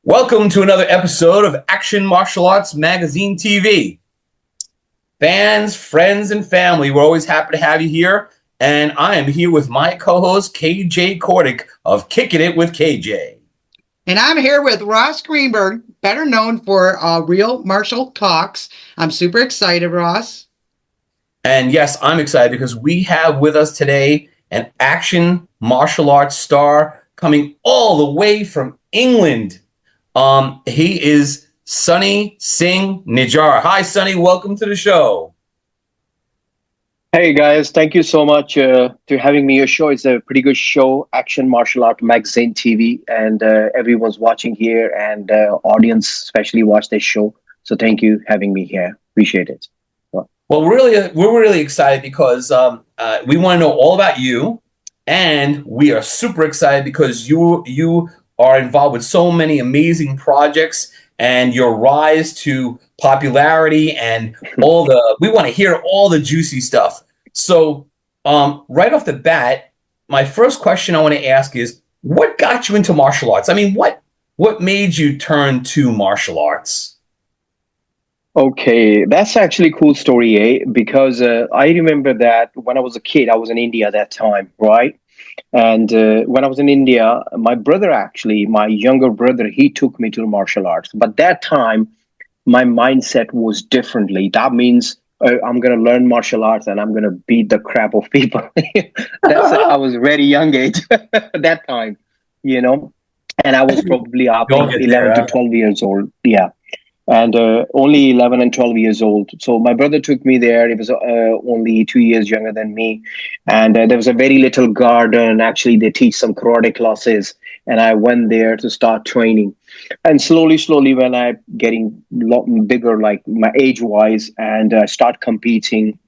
Welcome to another episode of Action Martial Arts Magazine TV. Fans, friends, and family, we're always happy to have you here. And I am here with my co-host, KJ Kordick of Kicking It with KJ. And I'm here with Ross Greenberg, better known for Real Martial Talks. I'm super excited, Ross. And yes, I'm excited because we have with us today an action martial arts star coming all the way from England. He is SINGH Nijar. Hi, Sunny. Welcome to the show. Hey guys, thank you so much to having me. Your show is a pretty good show, Action Martial Art Magazine TV, and everyone's watching here, and audience especially watch this show. So thank you having me here. Appreciate it. Well, we're really excited because we want to know all about you, and we are super excited because you are involved with so many amazing projects and your rise to popularity and we want to hear all the juicy stuff. So right off the bat, my first question I want to ask is, what got you into martial arts? I mean, what made you turn to martial arts? Okay, that's actually a cool story, because I remember that when I was a kid, I was in India at that time, right? And when I was in India, my brother, actually, my younger brother, he took me to martial arts. But that time, my mindset was differently. That means I'm going to learn martial arts and I'm going to beat the crap of people. I was very young age at that time, and I was probably up 11 to 12 years old. Yeah. And only 11 and 12 years old. So my brother took me there. He was only 2 years younger than me. And there was a very little garden. Actually, they teach some karate classes. And I went there to start training. And slowly, when I getting a lot bigger, like my age-wise, and I start competing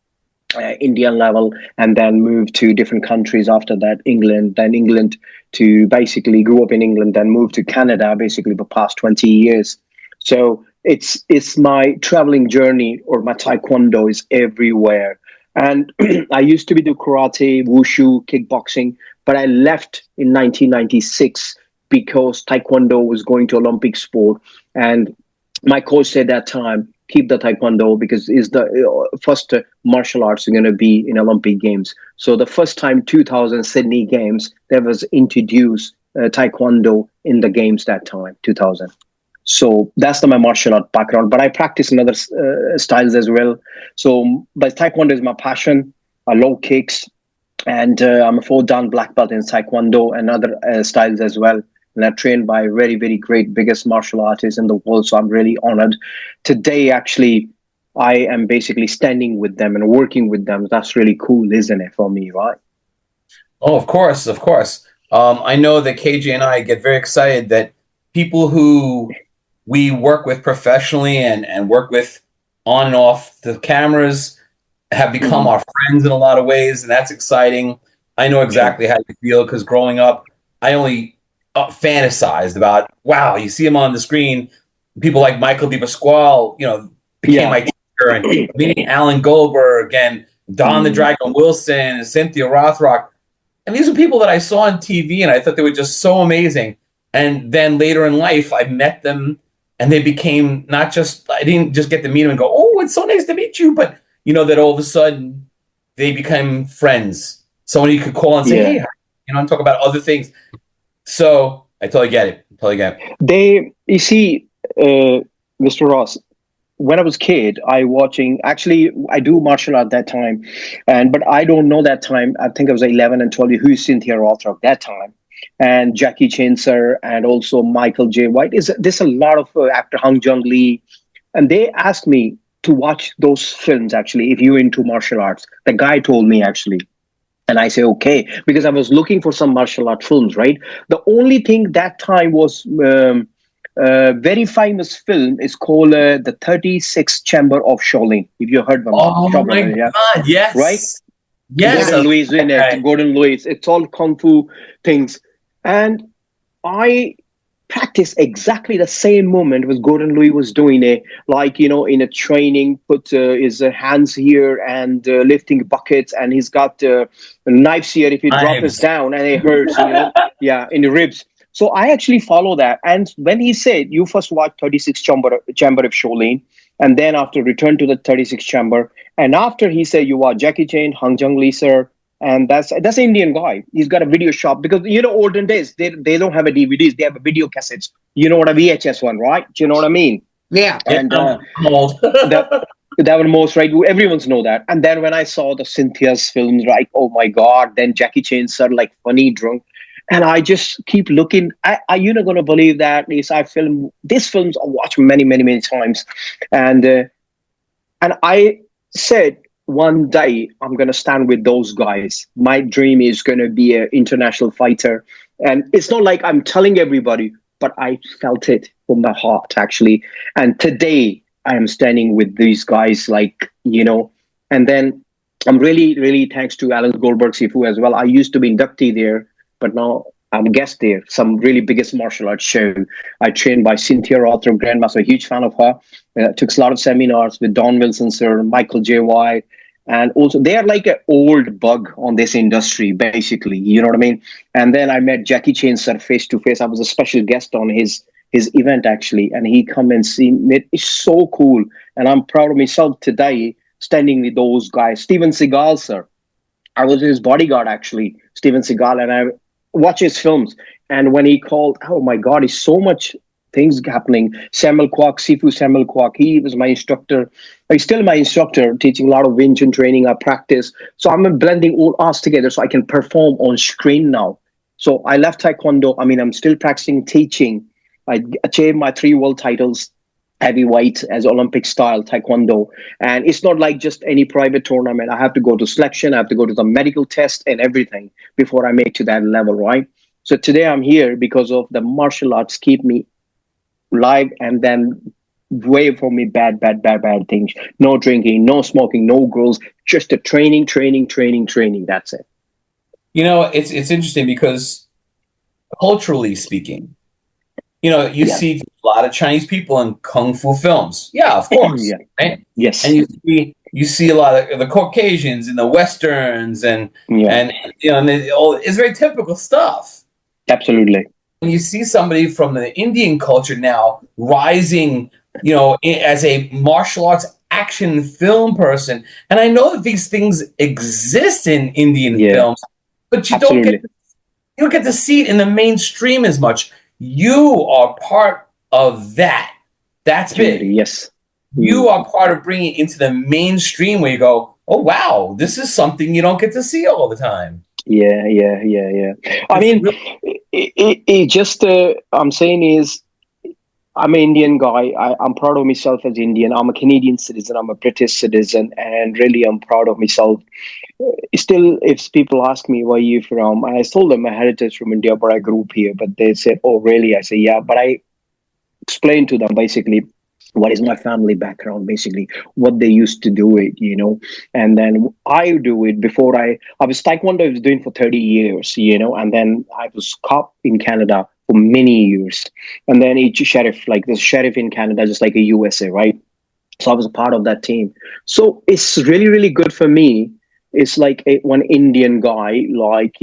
Indian level, and then moved to different countries after that, England to basically grew up in England, then moved to Canada, basically the past 20 years. So it's my traveling journey, or my taekwondo is everywhere. And I used to do karate, wushu, kickboxing, but I left in 1996 because taekwondo was going to Olympic sport. And my coach said that time, keep the taekwondo because it's the first martial arts are going to be in Olympic Games. So the first time, 2000 Sydney Games, there was introduced taekwondo in the games that time, 2000. So that's my martial art background, but I practice in other styles as well. So, but taekwondo is my passion. I love kicks, and I'm a 4-dan black belt in taekwondo and other styles as well. And I'm trained by very, very great, biggest martial artists in the world. So I'm really honored. Today, actually, I am basically standing with them and working with them. That's really cool, isn't it, for me, right? Oh, of course. I know that KJ and I get very excited that people who we work with professionally and work with on and off the cameras have become our friends in a lot of ways, and that's exciting. I know exactly how you feel because growing up, I only fantasized about, wow, you see him on the screen, people like Michael D. Pasquale, became my teacher, and meeting Alan Goldberg and Don the Dragon Wilson and Cynthia Rothrock. And these are people that I saw on TV, and I thought they were just so amazing. And then later in life, I met them, and they became I didn't just get to meet them and go, oh, it's so nice to meet you. But, that all of a sudden they became friends. Someone you could call and say, hey, and talk about other things. So I totally get it. You see, Mr. Ross, when I was a kid, I do martial art that time. But I don't know that time. I think I was 11 and 12. Who's Cynthia Rothrock that time? And Jackie Chan sir, and also Michael J. White. There's a lot of actor, Hung Jung Lee. And they asked me to watch those films, actually, if you're into martial arts. The guy told me, actually. And I say, okay, because I was looking for some martial art films, right? The only thing that time was very famous film is called The 36th Chamber of Shaolin. If you heard about it. Oh, my God, yes. Right? Yes. Gordon Lewis in it. Gordon Lewis. It's all kung fu things. And I practiced exactly the same moment with Gordon Lewis was doing it, in a training, put his hands here and lifting buckets, and he's got knives here. If he drops us down and it hurts, in the ribs. So I actually follow that. And when he said, you first watch 36 Chamber of Shaolin, and then after return to the 36 Chamber, and after he said you watch Jackie Chan, Hang Jung Lee sir, and that's an Indian guy. He's got a video shop because olden days they don't have a DVDs, they have a video cassettes. You know what a VHS one, right? Do you know what I mean? Yeah. And I'm old. that one most right. Everyone's know that. And then when I saw the Cynthia's films, right? Oh my God! Then Jackie Chan sir, like funny drunk, and I just keep looking. You're not gonna believe that is I film these films. I watch many, many, many times, and I said one day I'm gonna stand with those guys. My dream is gonna be an international fighter, and it's not like I'm telling everybody, but I felt it from my heart actually. And today I am standing with these guys, and then I'm really, really thanks to Alan Goldberg Sifu as well. I used to be inductee there, but now I'm a guest there. Some really biggest martial arts show. I trained by Cynthia Rothrock, Grandmaster, a huge fan of her. Took a lot of seminars with Don Wilson, sir, Michael J. White. And also, they are like an old bug on this industry, basically. You know what I mean? And then I met Jackie Chan, sir, face to face. I was a special guest on his event, actually. And he come and see me. It's so cool. And I'm proud of myself today, standing with those guys. Steven Seagal, sir. I was his bodyguard, actually, Steven Seagal. And I watch his films. And when he called, oh my God, it's so much things happening. Samuel Kwok, Sifu Samuel Kwok, he was my instructor. He's still my instructor, teaching a lot of Wing Chun training, I practice. So I'm blending all us together so I can perform on screen now. So I left Taekwondo. I mean, I'm still practicing teaching. I achieved my 3 world titles, heavyweight as Olympic style Taekwondo. And it's not like just any private tournament. I have to go to selection. I have to go to the medical test and everything before I make to that level, right? So today I'm here because of the martial arts keep me live and then way for me bad things. No drinking, no smoking, no girls, just a training. That's it. It's interesting because culturally speaking, you Yeah. see a lot of Chinese people in kung fu films. Yeah, of course. Yeah. Right? Yes. And you see a lot of the Caucasians in the westerns and Yeah. it's very typical stuff. Absolutely. When you see somebody from the Indian culture now rising, as a martial arts action film person, and I know that these things exist in Indian films, but you don't get to see it in the mainstream as much. You are part of that. That's big. Yes. You are part of bringing it into the mainstream where you go, oh wow, this is something you don't get to see all the time. Yeah. I mean, it just I'm saying is I'm an Indian guy. I'm proud of myself as Indian. I'm a Canadian citizen. I'm a British citizen, and really, I'm proud of myself. Still, if people ask me where you from, I told them my heritage from India, but I grew up here. But they said, "Oh, really?" I say, "Yeah." But I explained to them basically what is my family background, basically what they used to do it, and then I do it before I was Taekwondo. I was doing for 30 years, and then I was cop in Canada for many years, and then each sheriff, like the sheriff in Canada, just like a USA, right? So I was a part of that team. So it's really, really good for me. It's like one Indian guy,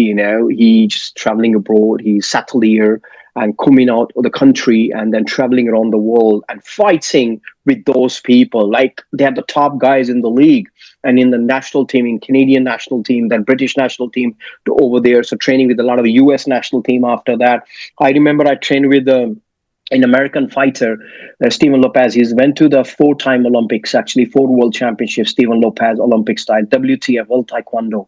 he just traveling abroad, he settled here and coming out of the country and then traveling around the world and fighting with those people. Like they are the top guys in the league and in the national team, in Canadian national team, then British national team to over there. So training with a lot of the US national team after that. I remember I trained with an American fighter, Stephen Lopez. He's went to the 4-time Olympics, actually 4 world championships, Stephen Lopez, Olympic style, WTF, World Taekwondo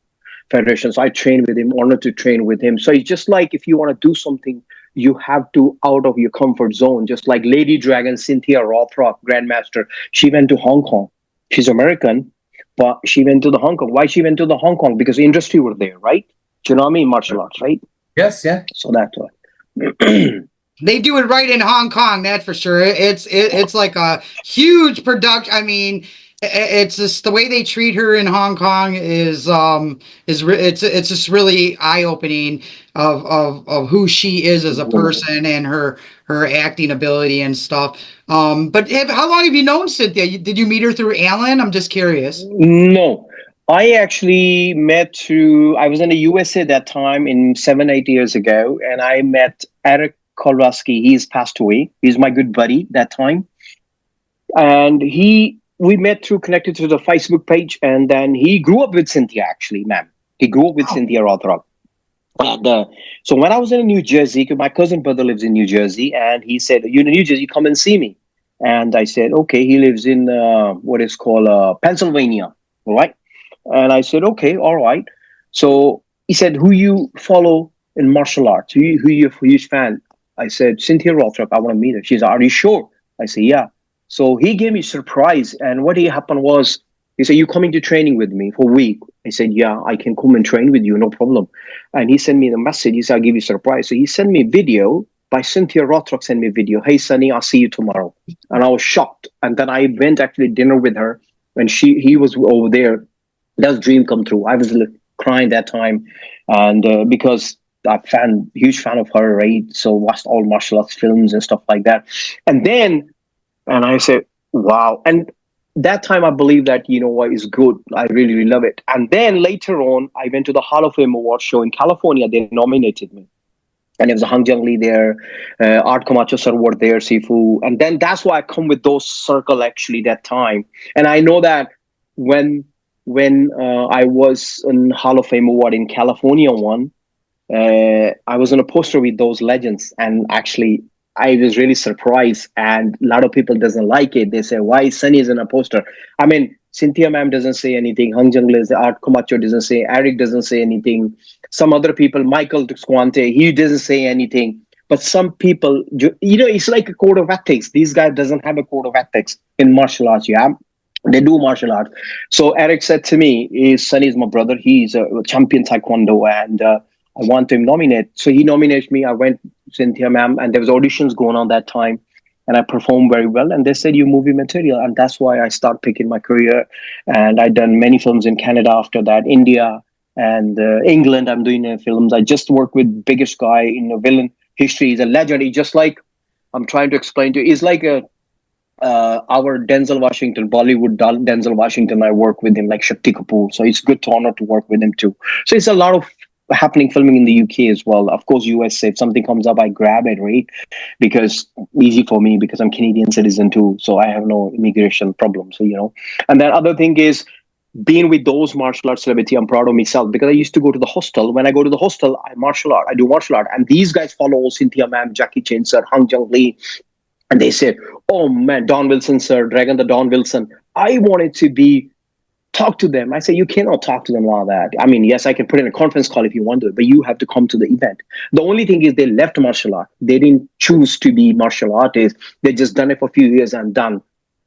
Federation. So I trained with him, honored to train with him. So it's just like if you want to do something, you have to out of your comfort zone. Just like Lady Dragon, Cynthia Rothrock, Grandmaster, she went to Hong Kong. She's American, but she went to the Hong Kong. Why she went to the Hong Kong? Because the industry were there, right? Do you know what I mean? Martial arts, right? Yes, yeah. So that's why. They do it right in Hong Kong, that's for sure. It's like a huge production. I mean, it's just the way they treat her in Hong Kong it's just really eye opening of who she is as a person and her acting ability and stuff. But how long have you known Cynthia? Did you meet her through Alan? I'm just curious. No, I actually met through, I was in the USA that time in 7, 8 years ago, and I met Eric Kolwaski. He's passed away. He's my good buddy that time. And we met through connected to the Facebook page, and then he grew up with Cynthia, actually, ma'am. He grew up with Oh, Cynthia Rothrock. And so when I was in New Jersey, 'cause my cousin brother lives in New Jersey, and he said, "You in New Jersey, come and see me." And I said, "Okay." He lives in what is called Pennsylvania, all right? And I said, "Okay, all right." So he said, "Who you follow in martial arts? Who you huge fan?" I said, "Cynthia Rothrock. I want to meet her." She said, "Are you sure?" I said, "Yeah." So he gave me surprise, and what happened was he said, "You coming to training with me for a week?" I said, "Yeah, I can come and train with you, no problem." And he sent me the message. He said, "I'll give you a surprise." So he sent me a video by Cynthia Rothrock. Sent me a video. "Hey, Sunny, I'll see you tomorrow." And I was shocked. And then I went actually dinner with her, and he was over there. That dream come true. I was crying that time, and because I'm huge fan of her, right? So watched all martial arts films and stuff like that. And then, and I said, "Wow!" And that time I believe that what is good. I really, really love it. And then later on, I went to the Hall of Fame award show in California. They nominated me, and it was Hang Jung Lee there, Art Camacho sir were there, Sifu, and then that's why I come with those circle actually that time. And I know that when I was in Hall of Fame award in California one, I was on a poster with those legends, and actually I was really surprised. And a lot of people doesn't like it. They say, "Why Sunny is in a poster?" I mean, Cynthia ma'am doesn't say anything. Hung Jungle, Art Camacho doesn't say. Eric doesn't say anything. Some other people, Michael Squante, he doesn't say anything. But some people, it's like a code of ethics. These guys doesn't have a code of ethics in martial arts. Yeah, they do martial arts. So Eric said to me, Sunny is my brother. He's a champion taekwondo, and I want to nominate. So he nominated me. I went Cynthia ma'am, and there was auditions going on that time, and I performed very well. And they said, "You movie material," and that's why I start picking my career. And I done many films in Canada after that, India and England. I'm doing films. I just worked with biggest guy in the villain history. He's a legend. He just like I'm trying to explain to you. He's like a our Denzel Washington, Bollywood Denzel Washington. I work with him like Shakti Kapoor. So it's good to honor to work with him too. So it's a lot of happening filming in the UK as well. Of course, USA. If something comes up, I grab it, right? Because easy for me because I'm Canadian citizen too. So I have no immigration problem. So And then other thing is being with those martial arts celebrity, I'm proud of myself because I used to go to the hostel. When I go to the hostel, I do martial art. And these guys follow Cynthia ma'am, Jackie Chan sir, Hang Jung Lee. And they said, "Oh man, Don Wilson, sir, Dragon the Don Wilson." I wanted to talk to them. I said, "You cannot talk to them like that. I mean, yes, I can put in a conference call if you want to, but you have to come to the event." The only thing is they left martial art. They didn't choose to be martial artists. They just done it for a few years and done.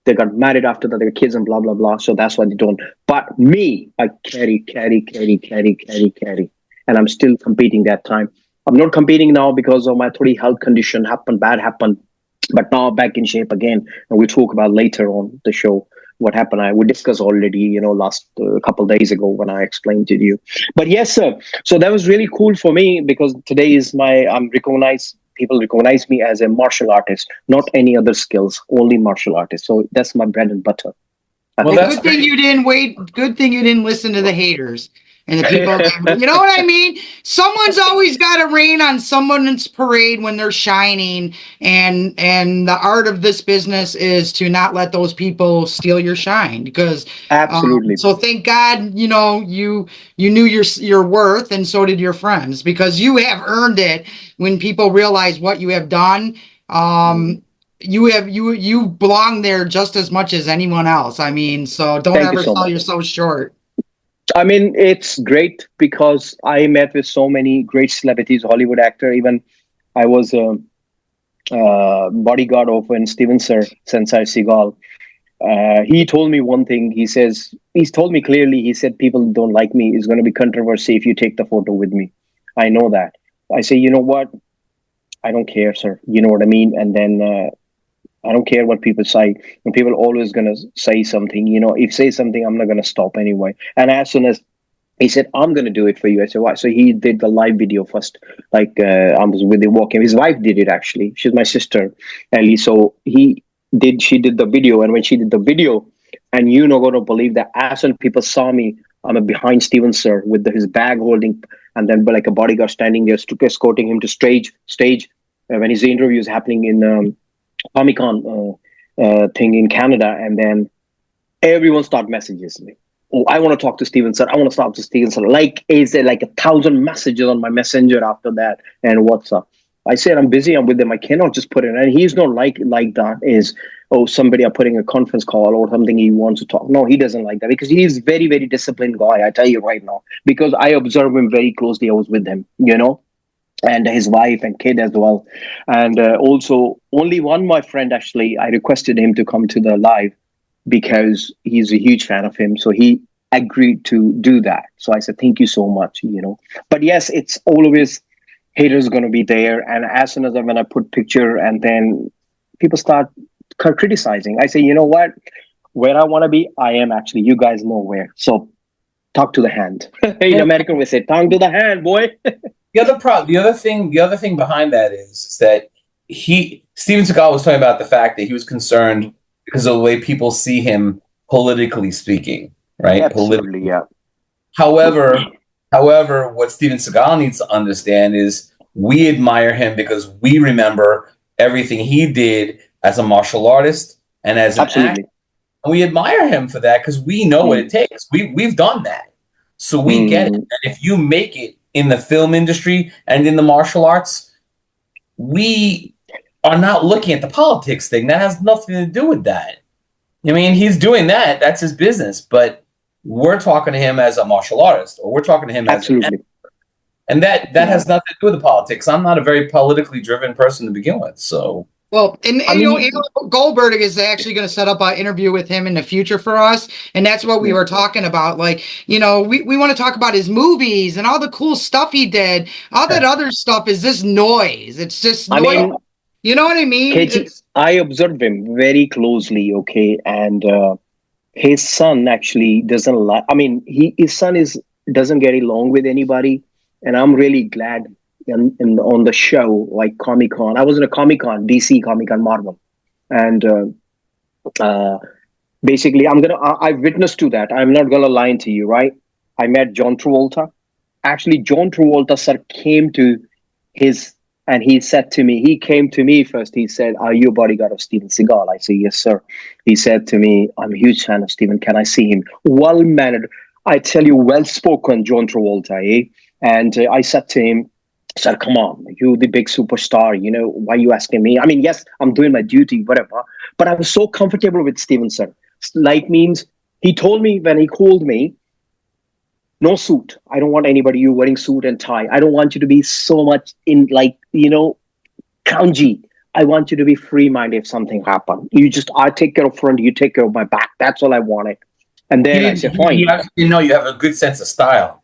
They got married after that, their kids and blah, blah, blah. So that's why they don't. But me, I carry. And I'm still competing that time. I'm not competing now because of my 30 health condition bad happened. But now back in shape again. And we'll talk about later on the show what happened. We discussed already, last couple of days ago when I explained to you. But yes, sir. So that was really cool for me because today is people recognize me as a martial artist, not any other skills, only martial artist. So that's my bread and butter. Well, and that's good thing great. you didn't wait. Good thing you didn't listen to the haters and the people. You know what I mean? Someone's always got to rain on someone's parade when they're shining, and the art of this business is to not let those people steal your shine. Because Absolutely. so thank God, you knew your worth, and so did your friends, because you have earned it. When people realize what you have done, you belong there just as much as anyone else. I mean, so don't Thank you ever so sell much. yourself short. I mean, it's great because I met with so many great celebrities, Hollywood actor. Even I was a bodyguard of when Steven Sensei Seagal. He told me one thing. He's told me clearly. He said, "People don't like me. It's going to be controversy if you take the photo with me." I know that. I say, "You know what? I don't care, sir. You know what I mean?" And then I don't care what people say. And people always going to say something. If say something, I'm not going to stop anyway. And as soon as he said, "I'm going to do it for you," I said, "Why?" So he did the live video first. Like I was with the walking. His wife did it actually. She's my sister, Ellie. So she did the video. And when she did the video, and you're not going to believe that as soon people saw me, I'm behind Steven Sir with his bag holding, and then like a bodyguard standing there, escorting him to stage when his interview is happening in Comic Con thing in Canada, and then everyone start messages me. Oh, I want to talk to Steven Sir. I want to talk to Steven Sir. Like, is there like 1,000 messages on my messenger after that and WhatsApp? I said I'm busy. I'm with them. I cannot just put it. And he's not like that. Is oh somebody are putting a conference call or something he wants to talk. No, he doesn't like that because he's very disciplined guy. I tell you right now because I observe him very closely. I was with him, and his wife and kid as well, and also only one my friend actually. I requested him to come to the live because he's a huge fan of him. So he agreed to do that. So I said, thank you so much. But yes, it's always haters going to be there. And as soon as when I put picture and then people start criticizing, I say, you know what? Where I want to be, I am actually, you guys know where. So talk to the hand. In American, we say, tongue to the hand, boy. The other thing behind that is that Steven Seagal was talking about the fact that he was concerned because of the way people see him politically speaking, right? Absolutely, yeah. However, what Steven Seagal needs to understand is we admire him because we remember everything he did as a martial artist and as an actor. And we admire him for that because we know what it takes. We've done that. So we get it. And if you make it in the film industry and in the martial arts, we are not looking at the politics thing. That has nothing to do with that. I mean, he's doing that. That's his business. But we're talking to him as a martial artist, or we're talking to him as an actor. And that has nothing to do with the politics. I'm not a very politically driven person to begin with. So well, and Goldberg is actually going to set up an interview with him in the future for us, and that's what we were talking about. Like, we want to talk about his movies and all the cool stuff he did. All that other stuff is just noise. It's just noise. I mean, you know what I mean? KG, I observed him very closely, okay, and his son actually doesn't like. I mean, his son doesn't get along with anybody, and I'm really glad. On the show like Comic Con, I was in a Comic Con, DC Comic Con, Marvel, and basically, I witnessed to that. I'm not gonna lie to you, right? I met John Travolta. Actually, John Travolta sir came to and he said to me, he came to me first. He said, "Are you a bodyguard of Steven Seagal?" I said, "Yes, sir." He said to me, "I'm a huge fan of Steven. Can I see him?" Well mannered, I tell you, well spoken, John Travolta, eh? And I said to him, "Sir, come on, you the big superstar, why are you asking me?" I mean, yes, I'm doing my duty, whatever. But I was so comfortable with Steven, sir. Like means he told me when he called me, no suit. I don't want anybody, you wearing suit and tie. I don't want you to be so much in clowngy. I want you to be free-minded if something happened. I take care of front, you take care of my back. That's all I wanted. And then I said, fine. You have a good sense of style,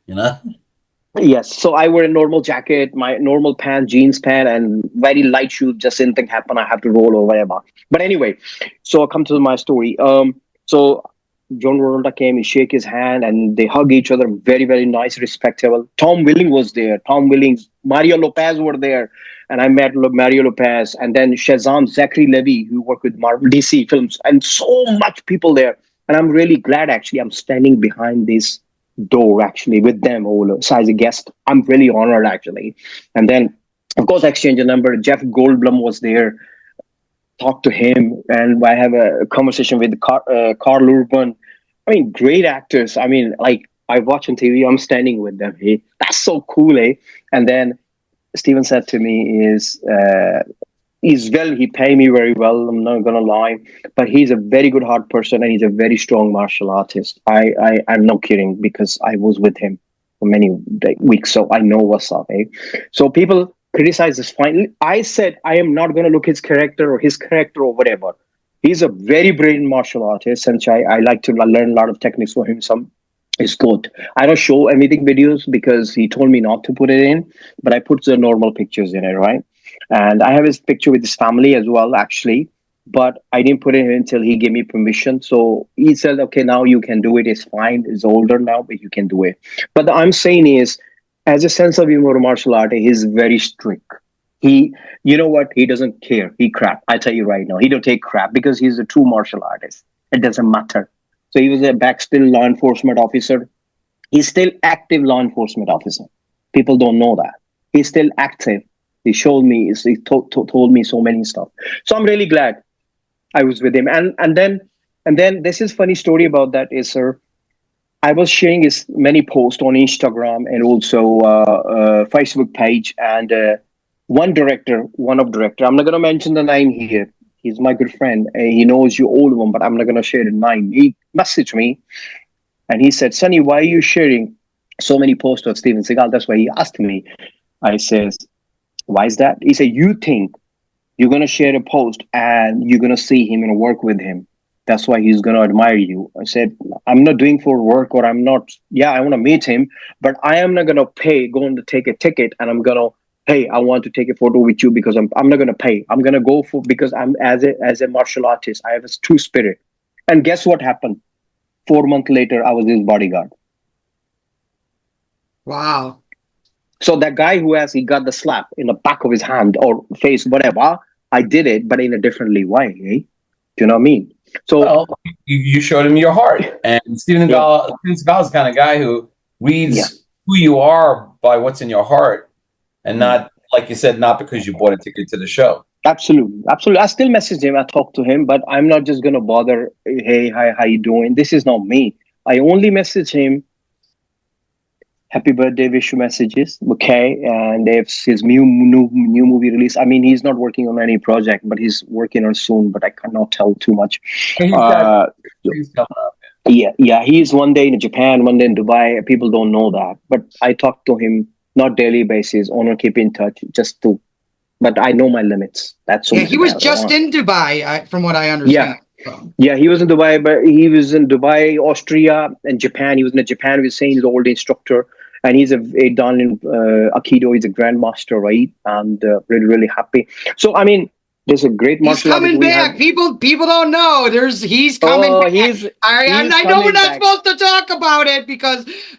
Yes, so I wear a normal jacket, my normal pants, jeans pant, and very light shoes. Just anything happen, I have to roll or whatever. But anyway, so I come to my story. So John Travolta came, he shake his hand, and they hug each other. Very, very nice, respectable. Tom Willing was there. Tom Willing, Mario Lopez were there, and I met Mario Lopez, and then Shazam, Zachary Levi, who worked with Marvel, DC films, and so much people there. And I'm really glad, actually, I'm standing behind this door actually with them all as a guest. I'm really honored actually. And then of course exchange a number. Jeff Goldblum was there, talked to him, and I have a conversation with Carl Urban. I mean, great actors. I mean, like I watch on TV, I'm standing with them. Hey, that's so cool, eh? And then Steven said to me he pay me very well, I'm not gonna lie, but he's a very good heart person and he's a very strong martial artist. I'm not kidding because I was with him for many weeks, so I know what's up, eh? So people criticize this fine. I said I am not gonna look his character or whatever. He's a very brilliant martial artist, and I like to learn a lot of techniques from him. Some is good. I don't show anything videos because he told me not to put it in, but I put the normal pictures in it, right? And I have his picture with his family as well, actually, but I didn't put it in until he gave me permission. So he said, okay, now you can do it. It's fine. It's older now, but you can do it. But I'm saying is, as a sense of humor martial art, he's very strict. You know what? He doesn't care. He crap. I tell you right now, he don't take crap because he's a true martial artist. It doesn't matter. So he was a back still law enforcement officer. He's still active law enforcement officer. People don't know that. He's still active. He showed me, told me so many stuff. So I'm really glad I was with him. And then this is funny story about that is, sir, I was sharing his many posts on Instagram and also Facebook page. And one of director, I'm not going to mention the name here. He's my good friend. He knows you all of them, but I'm not going to share the name. He messaged me and he said, Sunny, why are you sharing so many posts of Steven Seagal? That's why he asked me. I says, why is that? He said, you think you're going to share a post and you're going to see him and work with him. That's why he's going to admire you. I said, I'm not doing for work, or I'm not, yeah, I want to meet him, but I am not going to pay, going to take a ticket and I'm going to, hey, I want to take a photo with you because I'm not going to pay. I'm going to go for, because I'm as a martial artist, I have a true spirit. And guess what happened? 4 months later, I was his bodyguard. Wow. So that guy he got the slap in the back of his hand or face, whatever, I did it, but in a differently way. Eh? Do you know what I mean? So Well, you showed him your heart, and Steven yeah, Seagal, Steven Seagal is the kind of guy who yeah, reads who you are by what's in your heart, and yeah. not, like you said, not because you bought a ticket to the show. Absolutely, absolutely. I still message him. I talk to him, but I'm not just gonna bother. Hey, hi, how you doing? This is not me. I only message him happy birthday wish messages, okay? And if his new movie release, I mean, he's not working on any project, but he's working on soon. But I cannot tell too much. And he's got Uh, things coming up. yeah. He's one day in Japan, one day in Dubai. People don't know that, but I talk to him not daily basis. On keep in touch, just to. But I know my limits. That's Yeah, all. he was just in Dubai, from what I Yeah, understand. So, yeah, he was in Dubai, but he was in Dubai, Austria, and Japan. He was in Japan. He was saying he's an old instructor, and he's a done in Aikido. He's a grandmaster, right? And really, really happy. So, I mean, there's a great he's martial artist coming we have. back. People don't know. He's coming Oh, back. I know we're coming not back. supposed to talk about it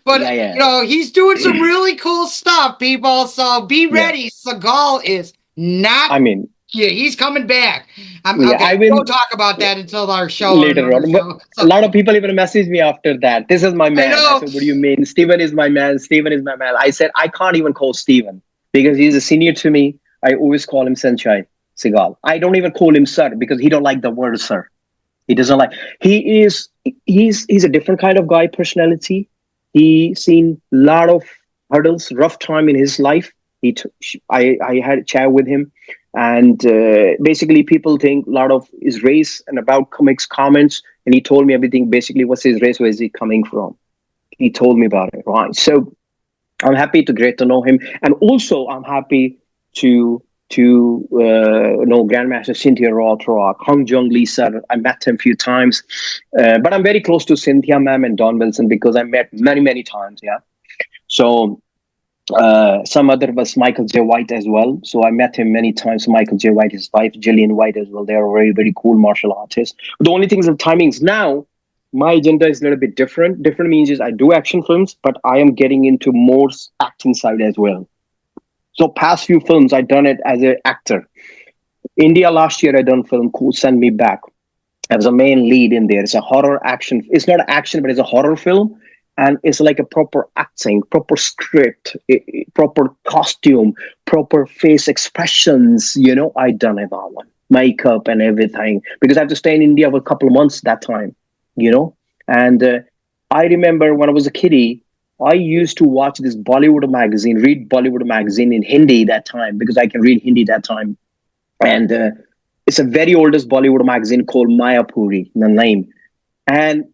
but Yeah, yeah, he's doing some really cool stuff, people. So be yeah. ready. Seagal is not. I mean, Yeah, he's coming back. I'm yeah. okay. I We don't will talk about that until our show or later another on. But show. a So lot of people even message me after that. This is my I man. I know. said, what do you mean? Steven is my man. Steven is my man. I said, I can't even call Steven because he's a senior to me. I always call him Sanchai Seagal. I don't even call him sir because he don't like the word sir. He doesn't like. He's a different kind of guy personality. He seen a lot of hurdles, rough time in his life. I had a chat with him, and basically people think a lot of his race and about comics comments, and he told me everything. Basically, what's his race? Where is he coming from? He told me about it. Right. So I'm happy to get to know him, and also I'm happy to know Grandmaster Cynthia Rothrock, Hong Jung Lee sir. I met him a few times, but I'm very close to Cynthia ma'am and Don Wilson because I met many times. Yeah, so some other was Michael J. White as well. So I met him many times. Michael J. White, his wife Jillian White as well. They are very cool martial artists. The only thing is the timings now. My agenda is a little bit different. Different means is I do action films, but I am getting into more acting side as well. So past few films I done it as an actor. India last year I done film called Send Me Back. I was a main lead in there. It's a horror action. It's not action, but it's a horror film. And it's like a proper acting, proper script, proper costume, proper face expressions. I done it that one. Makeup and everything. Because I have to stay in India for a couple of months that time, you know. And I remember when I was a kiddie, I used to watch this Bollywood magazine, read Bollywood magazine in Hindi that time, because I can read Hindi that time. And it's a very oldest Bollywood magazine called Mayapuri, the name. And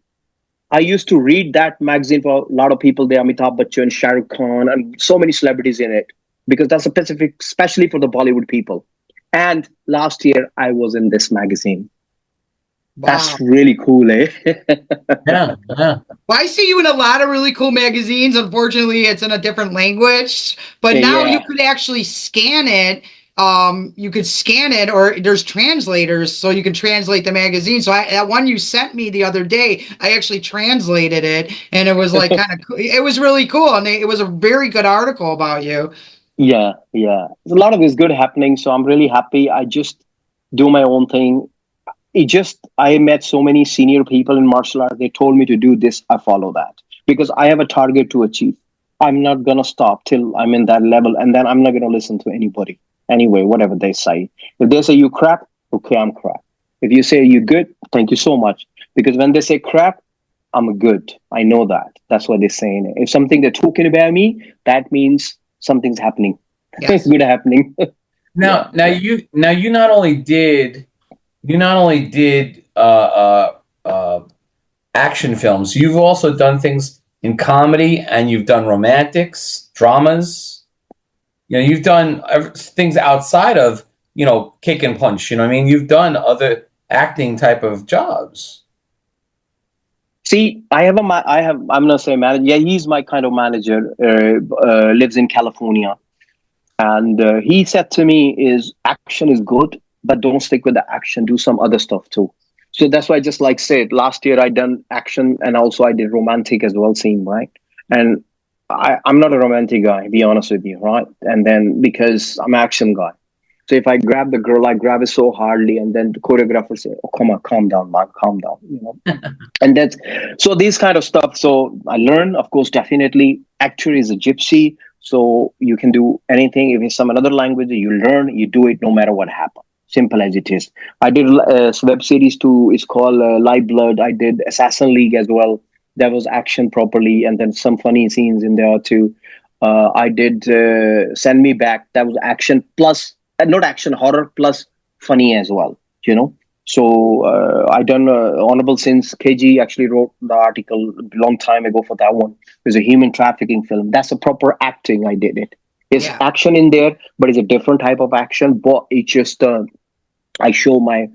I used to read that magazine for a lot of people there, Amitabh Bachchan, Shah Rukh Khan, and so many celebrities in it, because that's specific, especially for the Bollywood people. And last year, I was in this magazine. Wow. That's really cool, eh? Yeah. Well, I see you in a lot of really cool magazines. Unfortunately, it's in a different language, but now you Yeah. could actually scan it. You could scan it, or there's translators, so you can translate the magazine. So that one you sent me the other day, I actually translated it, and it was like kind of cool. It was really cool, and it was a very good article about you. Yeah. There's a lot of this good happening, so I'm really happy. I just do my own thing. it just, I met so many senior people in martial art. They told me to do this. I follow that because I have a target to achieve. I'm not going to stop till I'm in that level. And then I'm not going to listen to anybody anyway, whatever they say. If they say you crap, okay, I'm crap. If you say you good, thank you so much. Because when they say crap, I'm good. I know that. That's what they're saying. If something they're talking about me, that means something's happening. Yes. Good happening. Now, you not only did action films, you've also done things in comedy, and you've done romantics, dramas. You know, you've done things outside of, kick and punch. You know what I mean? You've done other acting type of jobs. See, I'm gonna say manager. Yeah, he's my kind of manager. Lives in California, and he said to me, "Is action is good, but don't stick with the action. Do some other stuff too." So that's why I just like said last year I done action and also I did romantic as well, scene right. And I'm not a romantic guy, be honest with you, right? And then because I'm an action guy. So if I grab the girl, I grab it so hardly, and then the choreographer say, "Oh, come on, calm down, man, calm down," And that's so these kind of stuff. So I learn, of course, definitely. Actor is a gypsy, so you can do anything. If it's some another language, you learn, you do it no matter what happens. Simple as it is. I did a web series too. It's called Live Blood. I did Assassin League as well. That was action properly, and then some funny scenes in there too. I did Send Me Back. That was action plus, not action, horror plus funny as well. So I done Honorable Sins. KG actually wrote the article a long time ago for that one. It was a human trafficking film. That's a proper acting. I did it. There's action in there, but it's a different type of action. But it's just I show my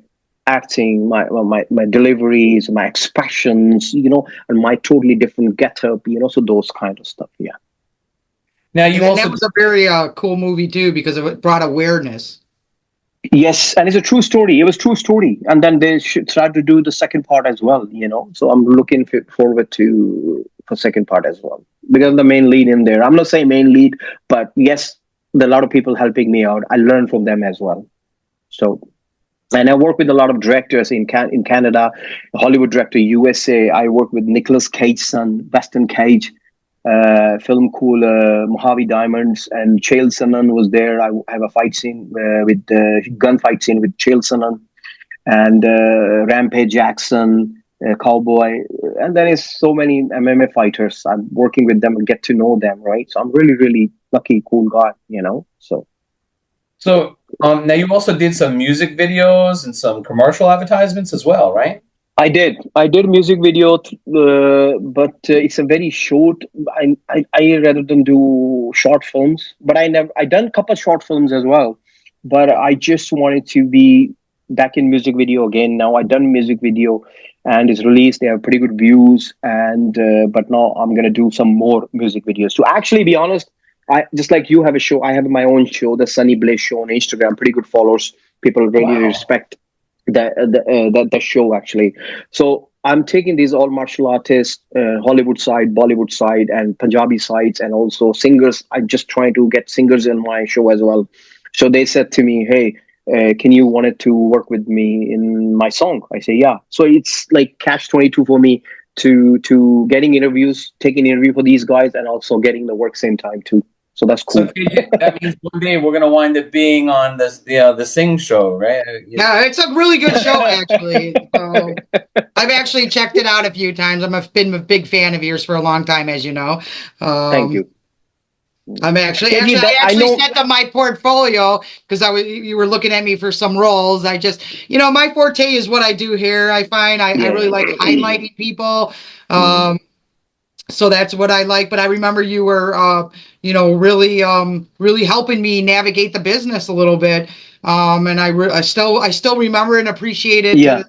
acting, my deliveries, my expressions, and my totally different getup, so those kind of stuff. Yeah. Now you And also that was a very cool movie too because it brought awareness. Yes, and it's a true story. It was true story, and then they should try to do the second part as well. So I'm looking forward to for second part as well because the main lead in there. I'm not saying main lead, but yes, there are a lot of people helping me out. I learn from them as well. So, and I work with a lot of directors in Canada, Hollywood director USA. I work with Nicolas Cage's son, Weston Cage. Film cool Mojave Diamonds, and Chael Sonnen was there. I have a fight scene with gunfight scene with Chael Sonnen and Rampage Jackson, Cowboy, and then it's so many MMA fighters. I'm working with them and get to know them, right? So I'm really, really lucky, cool guy, So now you also did some music videos and some commercial advertisements as well, right? I did music video, but it's a very short. I rather than do short films, but I done a couple of short films as well. But I just wanted to be back in music video again. Now I done music video, and it's released. They have pretty good views, and but now I'm gonna do some more music videos. To actually be honest, I just like you have a show. I have my own show, the Sunny Blaze Show on Instagram. Pretty good followers. People really respect the show actually. So I'm taking these all martial artists, Hollywood side, Bollywood side, and Punjabi sides, and also singers. I'm just trying to get singers in my show as well. So they said to me, "Hey, can you wanted to work with me in my song?" I say, "Yeah." So it's like catch-22 for me to getting interviews, taking interview for these guys, and also getting the work same time too. So that's cool. So that means one day we're gonna wind up being on the Sing show, right? Yeah, it's a really good show actually. So I've actually checked it out a few times. Been a big fan of yours for a long time, as you know. Thank you. I actually sent them my portfolio because you were looking at me for some roles. I just, my forte is what I do here. I find I really like highlighting people. So that's what I like. But I remember you were, really helping me navigate the business a little bit. And I still remember and appreciate it. Yeah.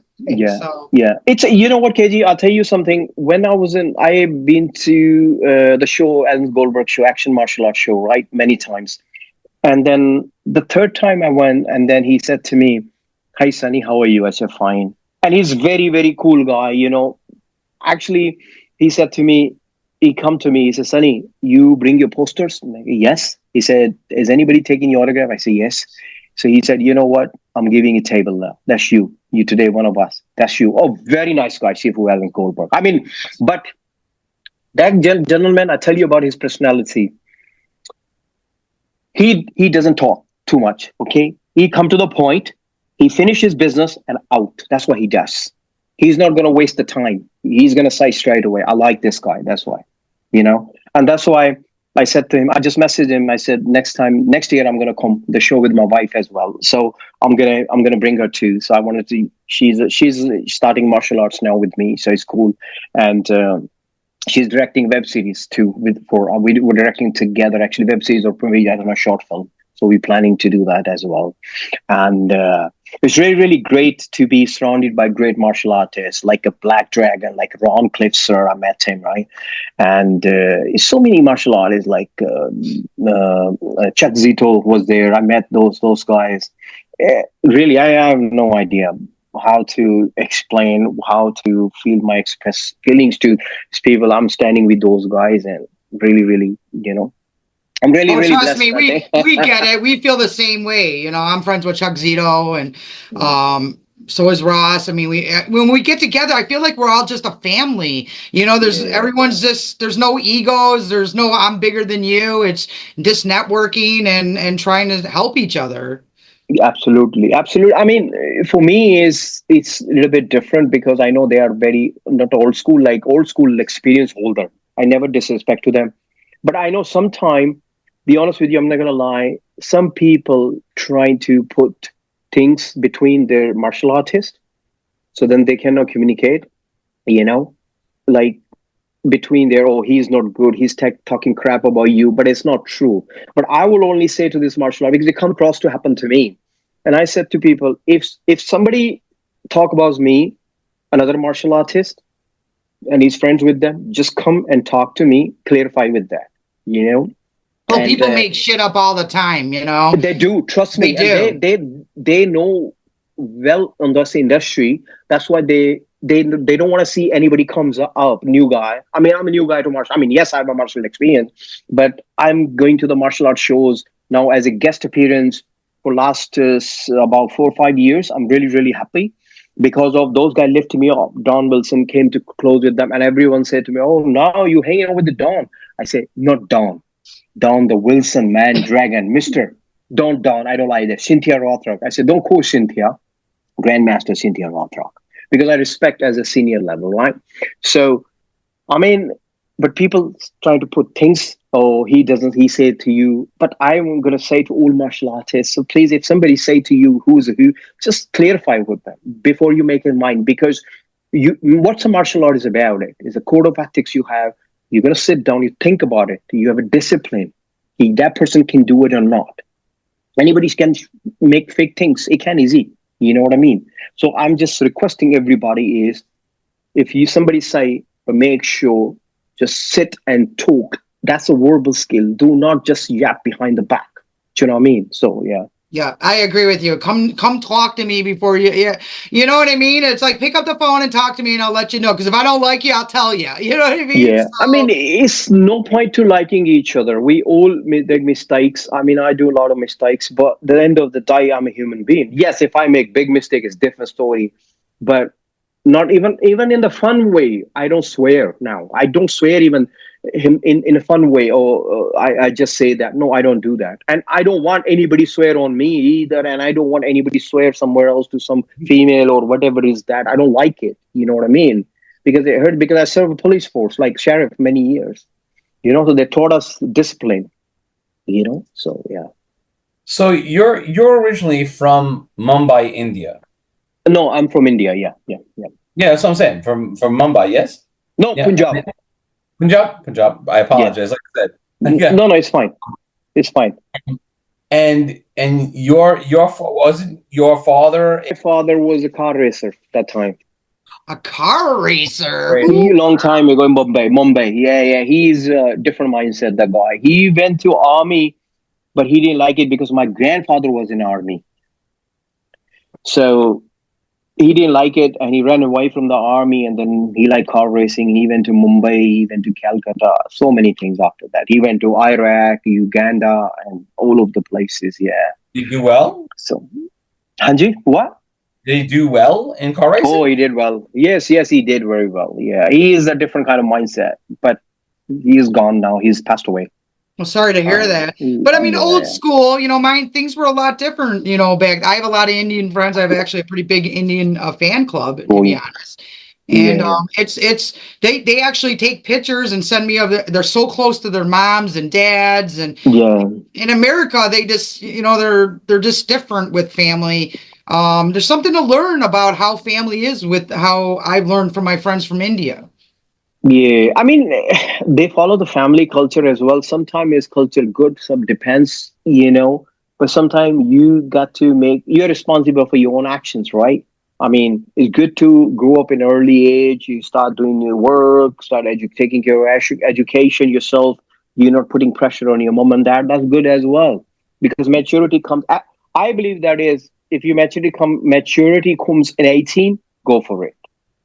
It's you know what, KG, I'll tell you something. When I've been to the show, Alan Goldberg show, action martial arts show, right, many times. And then the third time I went, and then he said to me, "Hi, Sunny, how are you?" I said, "Fine." And he's very, very cool guy. Actually, he said to me, he come to me, he said, "Sunny, you bring your posters?" I'm like, "Yes." He said, "Is anybody taking your autograph?" I said, "Yes." So he said, "You know what? I'm giving you a table now. That's you. You today, one of us. That's you. Oh, very nice guy, Shifu Alan Goldberg. I mean, but that gentleman, I tell you about his personality. He doesn't talk too much. Okay, he come to the point. He finish his business and out. That's what he does. He's not gonna waste the time. He's gonna say straight away, "I like this guy." That's why, and that's why I said to him. I just messaged him. I said, next year, I'm gonna come the show with my wife as well. So I'm gonna bring her too. So I wanted to. She's starting martial arts now with me. So it's cool, and. She's directing web series too. We're directing together actually web series or maybe I don't know short film. So we're planning to do that as well, and it's really really great to be surrounded by great martial artists like a Black Dragon, like Ron Cliff, sir. I met him right, and so many martial artists like Chuck Zito was there. I met those guys. Really, I have no idea how to explain, how to express feelings to these people. I'm standing with those guys and really, really, I'm really, really trust blessed. me, we get it. We feel the same way. I'm friends with Chuck Zito, and so is Ross. I mean, when we get together, I feel like we're all just a family. Everyone's there's no egos. There's no I'm bigger than you. It's just networking and trying to help each other. Absolutely. I mean, for me, it's a little bit different because I know they are very not old school experience holder. I never disrespect to them, but I know sometime, be honest with you, I'm not gonna lie. Some people trying to put things between their martial artist, so then they cannot communicate. Like between their he's not good, he's talking crap about you, but it's not true. But I will only say to this martial art because it come across to happen to me, and I said to people, if somebody talk about me, another martial artist, and he's friends with them, just come and talk to me, clarify with that. Well, people make shit up all the time. They do, trust me. They do. And they know well on this industry. That's why they don't want to see anybody comes up, new guy. I mean, I'm a new guy to martial. I mean, yes, I have a martial experience, but I'm going to the martial arts shows now as a guest appearance for last about 4 or 5 years. I'm really, really happy because of those guys lifting me up. Don Wilson came to close with them, and everyone said to me, "Oh, now you hanging out with the Don." I say, "Not Don. Don the Wilson, man, dragon, Mr. Don't Don. I don't like that. Cynthia Rothrock." I said, "Don't call Cynthia, Grandmaster Cynthia Rothrock." Because I respect as a senior level, right? So, I mean, but people try to put things, he said to you, but I'm going to say to all martial artists, so please, if somebody say to you who's who, just clarify with them before you make your mind, because what's a martial art is about it. It's a code of ethics you have. You're going to sit down, you think about it. You have a discipline. That person can do it or not. Anybody can make fake things. It can easy. You know what I mean? So I'm just requesting everybody is, if somebody say, but make sure, just sit and talk. That's a verbal skill. Do not just yap behind the back. Do you know what I mean? So yeah. Yeah, I agree with you. Come talk to me before you. Yeah, you know what I mean. It's like pick up the phone and talk to me, and I'll let you know. Because if I don't like you, I'll tell you. You know what I mean? Yeah, so, I mean, it's no point to liking each other. We all make mistakes. I mean, I do a lot of mistakes, but at the end of the day, I'm a human being. Yes, if I make big mistake, it's a different story. But not even in the fun way. I don't swear now. I don't swear even him in a fun way, or I just say that no, I don't do that, and I don't want anybody swear on me either, and I don't want anybody swear somewhere else to some female or whatever is that. I don't like it. You know what I mean? Because it hurt. Because I served a police force like sheriff many years. So they taught us discipline. So yeah. So you're originally from Mumbai, India. No, I'm from India. Yeah. Yeah, that's what I'm saying. From Mumbai, yes. No, Yeah. Punjab. Punjab. I apologize. Yeah. Like I said. Yeah. No, it's fine. It's fine. And wasn't your father? My father was a car racer that time. A car racer? A long time ago in Mumbai. Yeah. He's a different mindset, that guy. He went to army, but he didn't like it because my grandfather was in army. So he didn't like it, and he ran away from the army, and then he liked car racing. He went to Mumbai, he went to Calcutta, so many things after that. He went to Iraq, Uganda, and all of the places, yeah. Did you do well? So, Hanji, what? Did he do well in car Oh, racing? he did well. Yes, yes, he did very well. Yeah, he is a different kind of mindset, but he is gone now. He's passed away. Well, sorry to hear that. But I mean, old Yeah, school, mine things were a lot different, back. I have a lot of Indian friends. I have actually a pretty big Indian fan club, to oh, be yeah, honest. And yeah, it's they actually take pictures and send me of they're so close to their moms and dads, and yeah. in America they just they're just different with family. There's something to learn about how family is with how I've learned from my friends from India. Yeah, I mean, they follow the family culture as well. Sometimes is culture good, some depends, but sometimes you got to you're responsible for your own actions, right? I mean, it's good to grow up in early age. You start doing your work, start taking care of education yourself. You're not putting pressure on your mom and dad. That's good as well, because maturity comes. I believe that is, if you maturity comes in 18, go for it.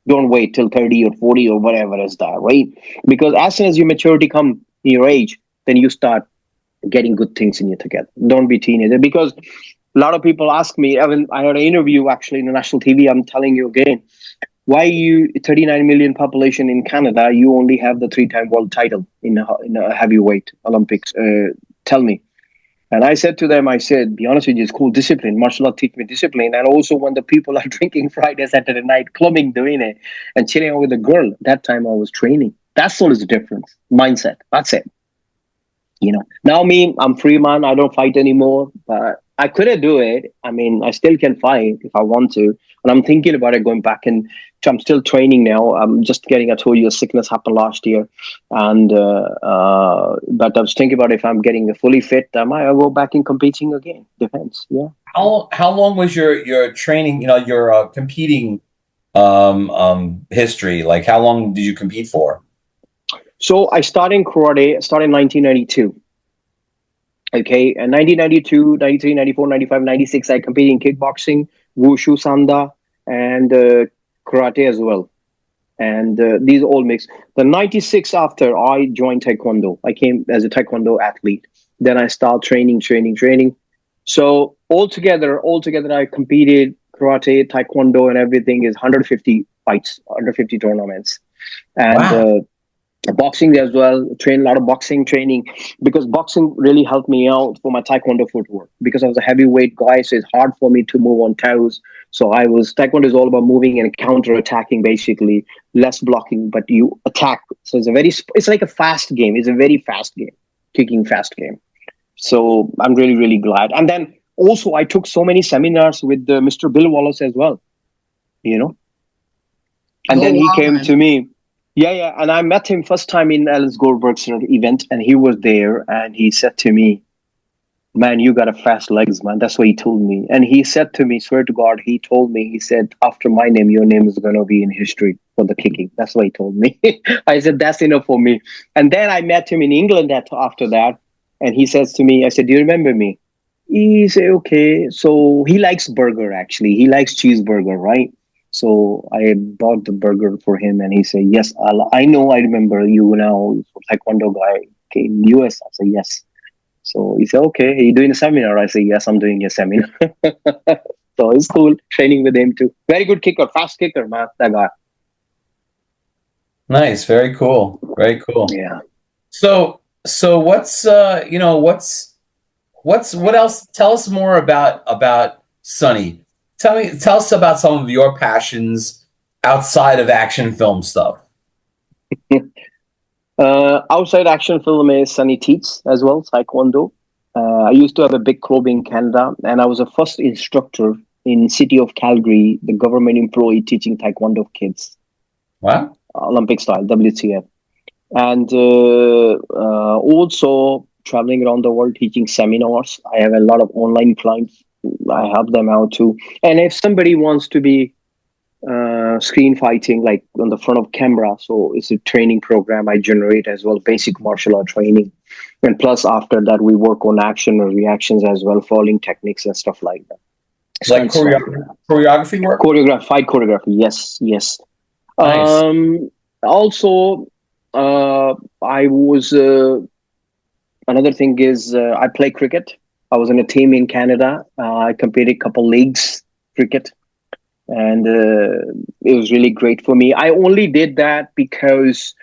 Don't wait till 30 or 40 or whatever is that, right? Because as soon as your maturity come in your age, then you start getting good things in you together. Don't be teenager. Because a lot of people ask me, I had an interview actually in the national TV. I'm telling you again, why you 39 million population in Canada, you only have the 3-time world title in a heavyweight Olympics. Tell me. And I said to them, I said, be honest with you, it's called discipline. Martial art teach me discipline. And also when the people are drinking Friday, Saturday night, clubbing, doing it, and chilling out with a girl, that time I was training. That's all is the difference. Mindset. That's it. Now me, I'm free man. I don't fight anymore. But I couldn't do it. I mean, I still can fight if I want to. And I'm thinking about it going back, and I'm still training now. I'm just getting, I told you, a sickness happened last year. And, but I was thinking about if I'm getting fully fit, I might go back in competing again. Depends. Yeah. How long was your training? Your competing history. Like, how long did you compete for? So I started in karate, started in 1992. Okay. And 1992, 93, 94, 95, 96, I competed in kickboxing, wushu, sanda, and karate as well. And these all mixed. The 96 after I joined taekwondo, I came as a taekwondo athlete. Then I started training. So altogether, I competed karate, taekwondo, and everything is 150 fights, 150 tournaments, and Wow. boxing as well. Train a lot of boxing training, because boxing really helped me out for my taekwondo footwork, because I was a heavyweight guy, so it's hard for me to move on toes. So taekwondo is all about moving and counter attacking, basically less blocking, but you attack. So it's like a fast game. It's a very fast game, kicking fast game. So I'm really, really glad. And then also I took so many seminars with Mr. Bill Wallace as well, you know, and Oh then he wow, came man. to me. Yeah, yeah. And I met him first time in Alice Goldberg's event, and he was there, and he said to me, "Man, you got a fast legs, man." That's what he told me. And he said to me, swear to God, he told me, he said, after my name, your name is gonna be in history for the kicking. That's what he told me. I said, that's enough for me. And then I met him in England after that, and he says to me, I said, do you remember me? He said, okay. So he likes burger, actually. He likes cheeseburger, right? So I bought the burger for him, and he said, "Yes, I know, I remember you now, Taekwondo guy in US." I said, "Yes." So he said, "Okay, are you doing a seminar?" I said, "Yes, I'm doing a seminar." So it's cool training with him too. Very good kicker, fast kicker, man. That guy. Nice. Very cool. Very cool. Yeah. So what's what else? Tell us more about Sonny. Tell us about some of your passions outside of action film stuff. Outside action film is Sunny Teats as well, Taekwondo. I used to have a big club in Canada, and I was a first instructor in city of Calgary, the government employee teaching Taekwondo kids, Wow. Olympic style, WTF. And also traveling around the world teaching seminars. I have a lot of online clients. I help them out too. And if somebody wants to be screen fighting, like on the front of camera, so it's a training program I generate as well, basic martial art training. And plus, after that, we work on action or reactions as well, falling techniques and stuff like that. Like Stunt stuff, yeah. choreography work. Fight choreography. Yes, yes. Nice. Also, I was another thing is I play cricket. I was in a team in Canada. I competed a couple leagues cricket, and it was really great for me. I only did that because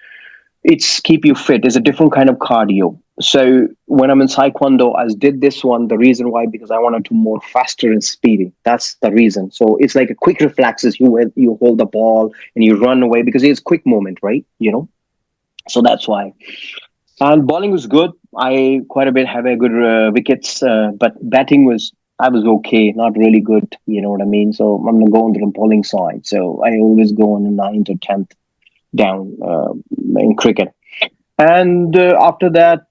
it's keep you fit. It's a different kind of cardio. So when I'm in Taekwondo, I did this one. The reason why, because I wanted to more faster and speedy. That's the reason. So it's like a quick reflexes. You hold the ball and you run away because it's quick movement, right? You know. So that's why. And bowling was good. I quite a bit have a good wickets, but batting was I was okay, not really good. You know what I mean? So I'm gonna go on the bowling side. So I always go on the ninth or 10th down in cricket. And after that,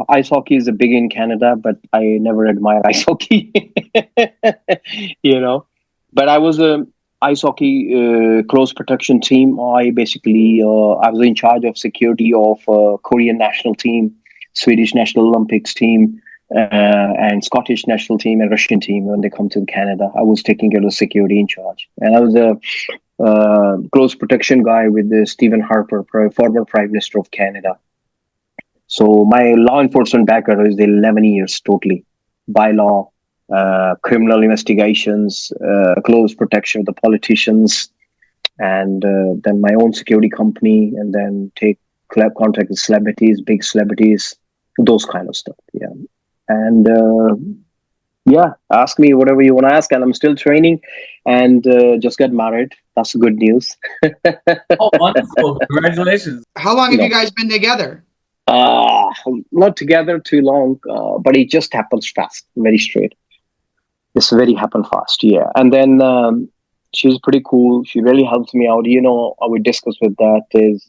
ice hockey is a big in Canada, but I never admired ice hockey. you know, but I was a ice hockey close protection team. I was in charge of security of Korean national team, Swedish national Olympics team, and Scottish national team and Russian team when they come to Canada. I was taking care of security in charge, and I was a close protection guy with Stephen Harper, former Prime Minister of Canada. So my law enforcement background is 11 years totally, by law, criminal investigations, close protection of the politicians, and then my own security company, and then take contact with celebrities, big celebrities, those kind of stuff. Yeah, and yeah, ask me whatever you want to ask, and I'm still training, and just got married. That's good news. Oh, wonderful! Congratulations. How long have No. you guys been together? Not together too long, but it just happens fast, very straight. It's very happen fast, yeah. And then she's pretty cool. She really helps me out. You know, I would discuss with that is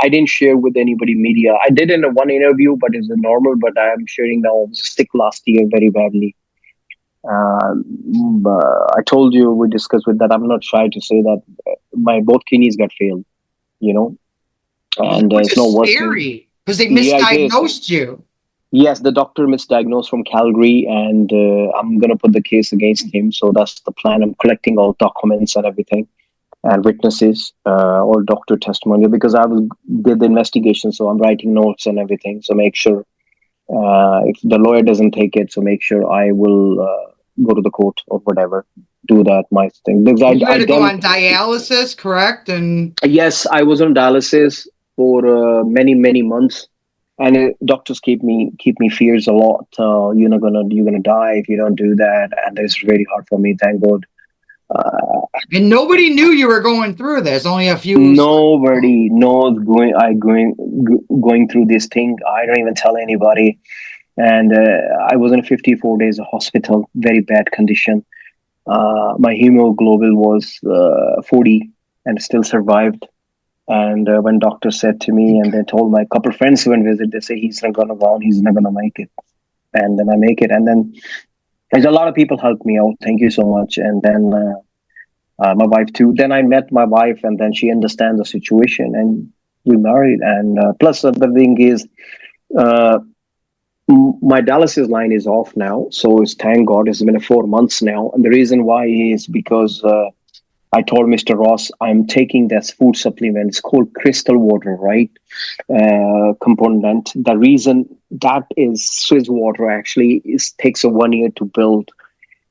I didn't share with anybody media. I did in one interview, but it's a normal. But I am sharing now. I was sick last year very badly. I told you we discussed with that. I'm not shy to say that my both kidneys got failed. You know, and Which it's is not working. scary because they Yeah, it is. misdiagnosed you. Yes, the doctor misdiagnosed from Calgary, and I'm going to put the case against him. So that's the plan. I'm collecting all documents and everything, and witnesses, all doctor testimony, because did the investigation. So I'm writing notes and everything. So make sure if the lawyer doesn't take it, so make sure I will go to the court or whatever. Do that my thing because You had I to go done. on dialysis, correct? And Yes, I was on dialysis for many months, and doctors keep me fears a lot. You're gonna die if you don't do that, and it's very hard for me. Thank God. nobody knew you were going through this. Only a few. Nobody knows going through this thing. I don't even tell anybody. And I was in 54 days of hospital, very bad condition. My hemoglobin was 40, and still survived. And when doctor said to me, and they told my couple friends who went visit, they say he's not gonna go on, he's not gonna make it. And then I make it, and then there's a lot of people helped me out. Thank you so much. And then my wife too. Then I met my wife, and then she understands the situation, and we married. And plus, the thing is, uh, my dialysis line is off now, so it's thank God. It's been 4 months now, and the reason why is because. I told Mr. Ross, I'm taking this food supplement. It's called crystal water, right? Component. The reason that is Swiss water actually takes a 1 year to build,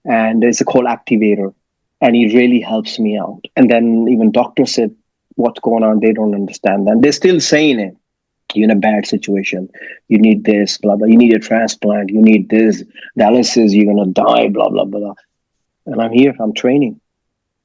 and it's called activator, and it really helps me out. And then even doctor said, "What's going on?" They don't understand, and they're still saying it. You're in a bad situation. You need this, blah blah. You need a transplant. You need this dialysis. You're gonna die, blah blah blah. And I'm here. I'm training.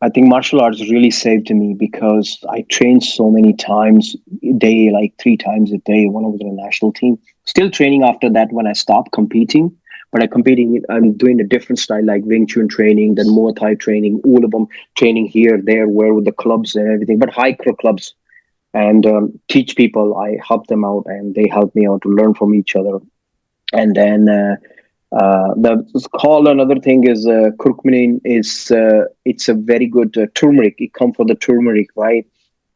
I think martial arts really saved me because I trained so many times a day, like 3 times a day when I was in a national team. Still training after that when I stopped competing, but I'm doing a different style like Wing Chun training, then Muay Thai training, all of them training here, there, where with the clubs and everything, but high clubs and teach people. I help them out and they help me out to learn from each other. And then the call another thing is curcumin is it's a very good turmeric. It comes from the turmeric, right?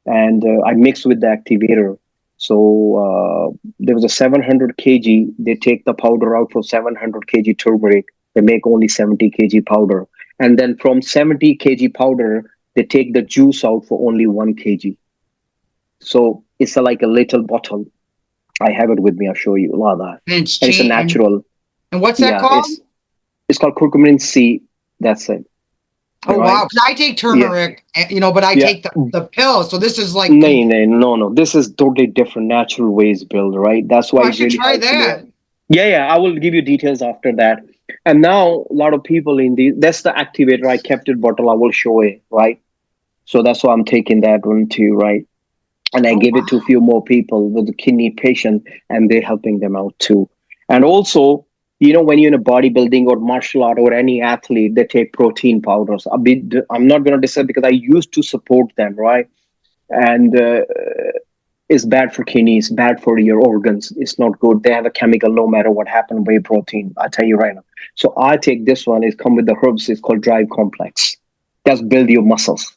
And I mix with the activator. So there was a 700 kg. They take the powder out for 700 kg turmeric. They make only 70 kg powder, and then from 70 kg powder, they take the juice out for only 1 kg. So it's like a little bottle. I have it with me. I'll show you a lot of that. And it's And it's a changed. natural. And what's that Yeah, called? It's called curcumin C. That's it. Oh Right? wow, because I take Yeah. turmeric, but I Yeah. take the pill. So this is like, No, no, no, no. This is totally different natural ways build, right? That's oh, why I it should really try helps me out. that. Yeah, yeah. I will give you details after that. And now a lot of people in the that's the activator. I kept it bottle. I will show it, right? So that's why I'm taking that one too, right? And I Oh give wow. it to a few more people with the kidney patient, and they're helping them out too. And also, when you're in a bodybuilding or martial art or any athlete, they take protein powders. I'm not going to decide because I used to support them, right? And it's bad for kidneys, bad for your organs. It's not good. They have a chemical no matter what happened, whey protein. I tell you right now. So I take this one. It's come with the herbs. It's called Drive Complex. That's build your muscles.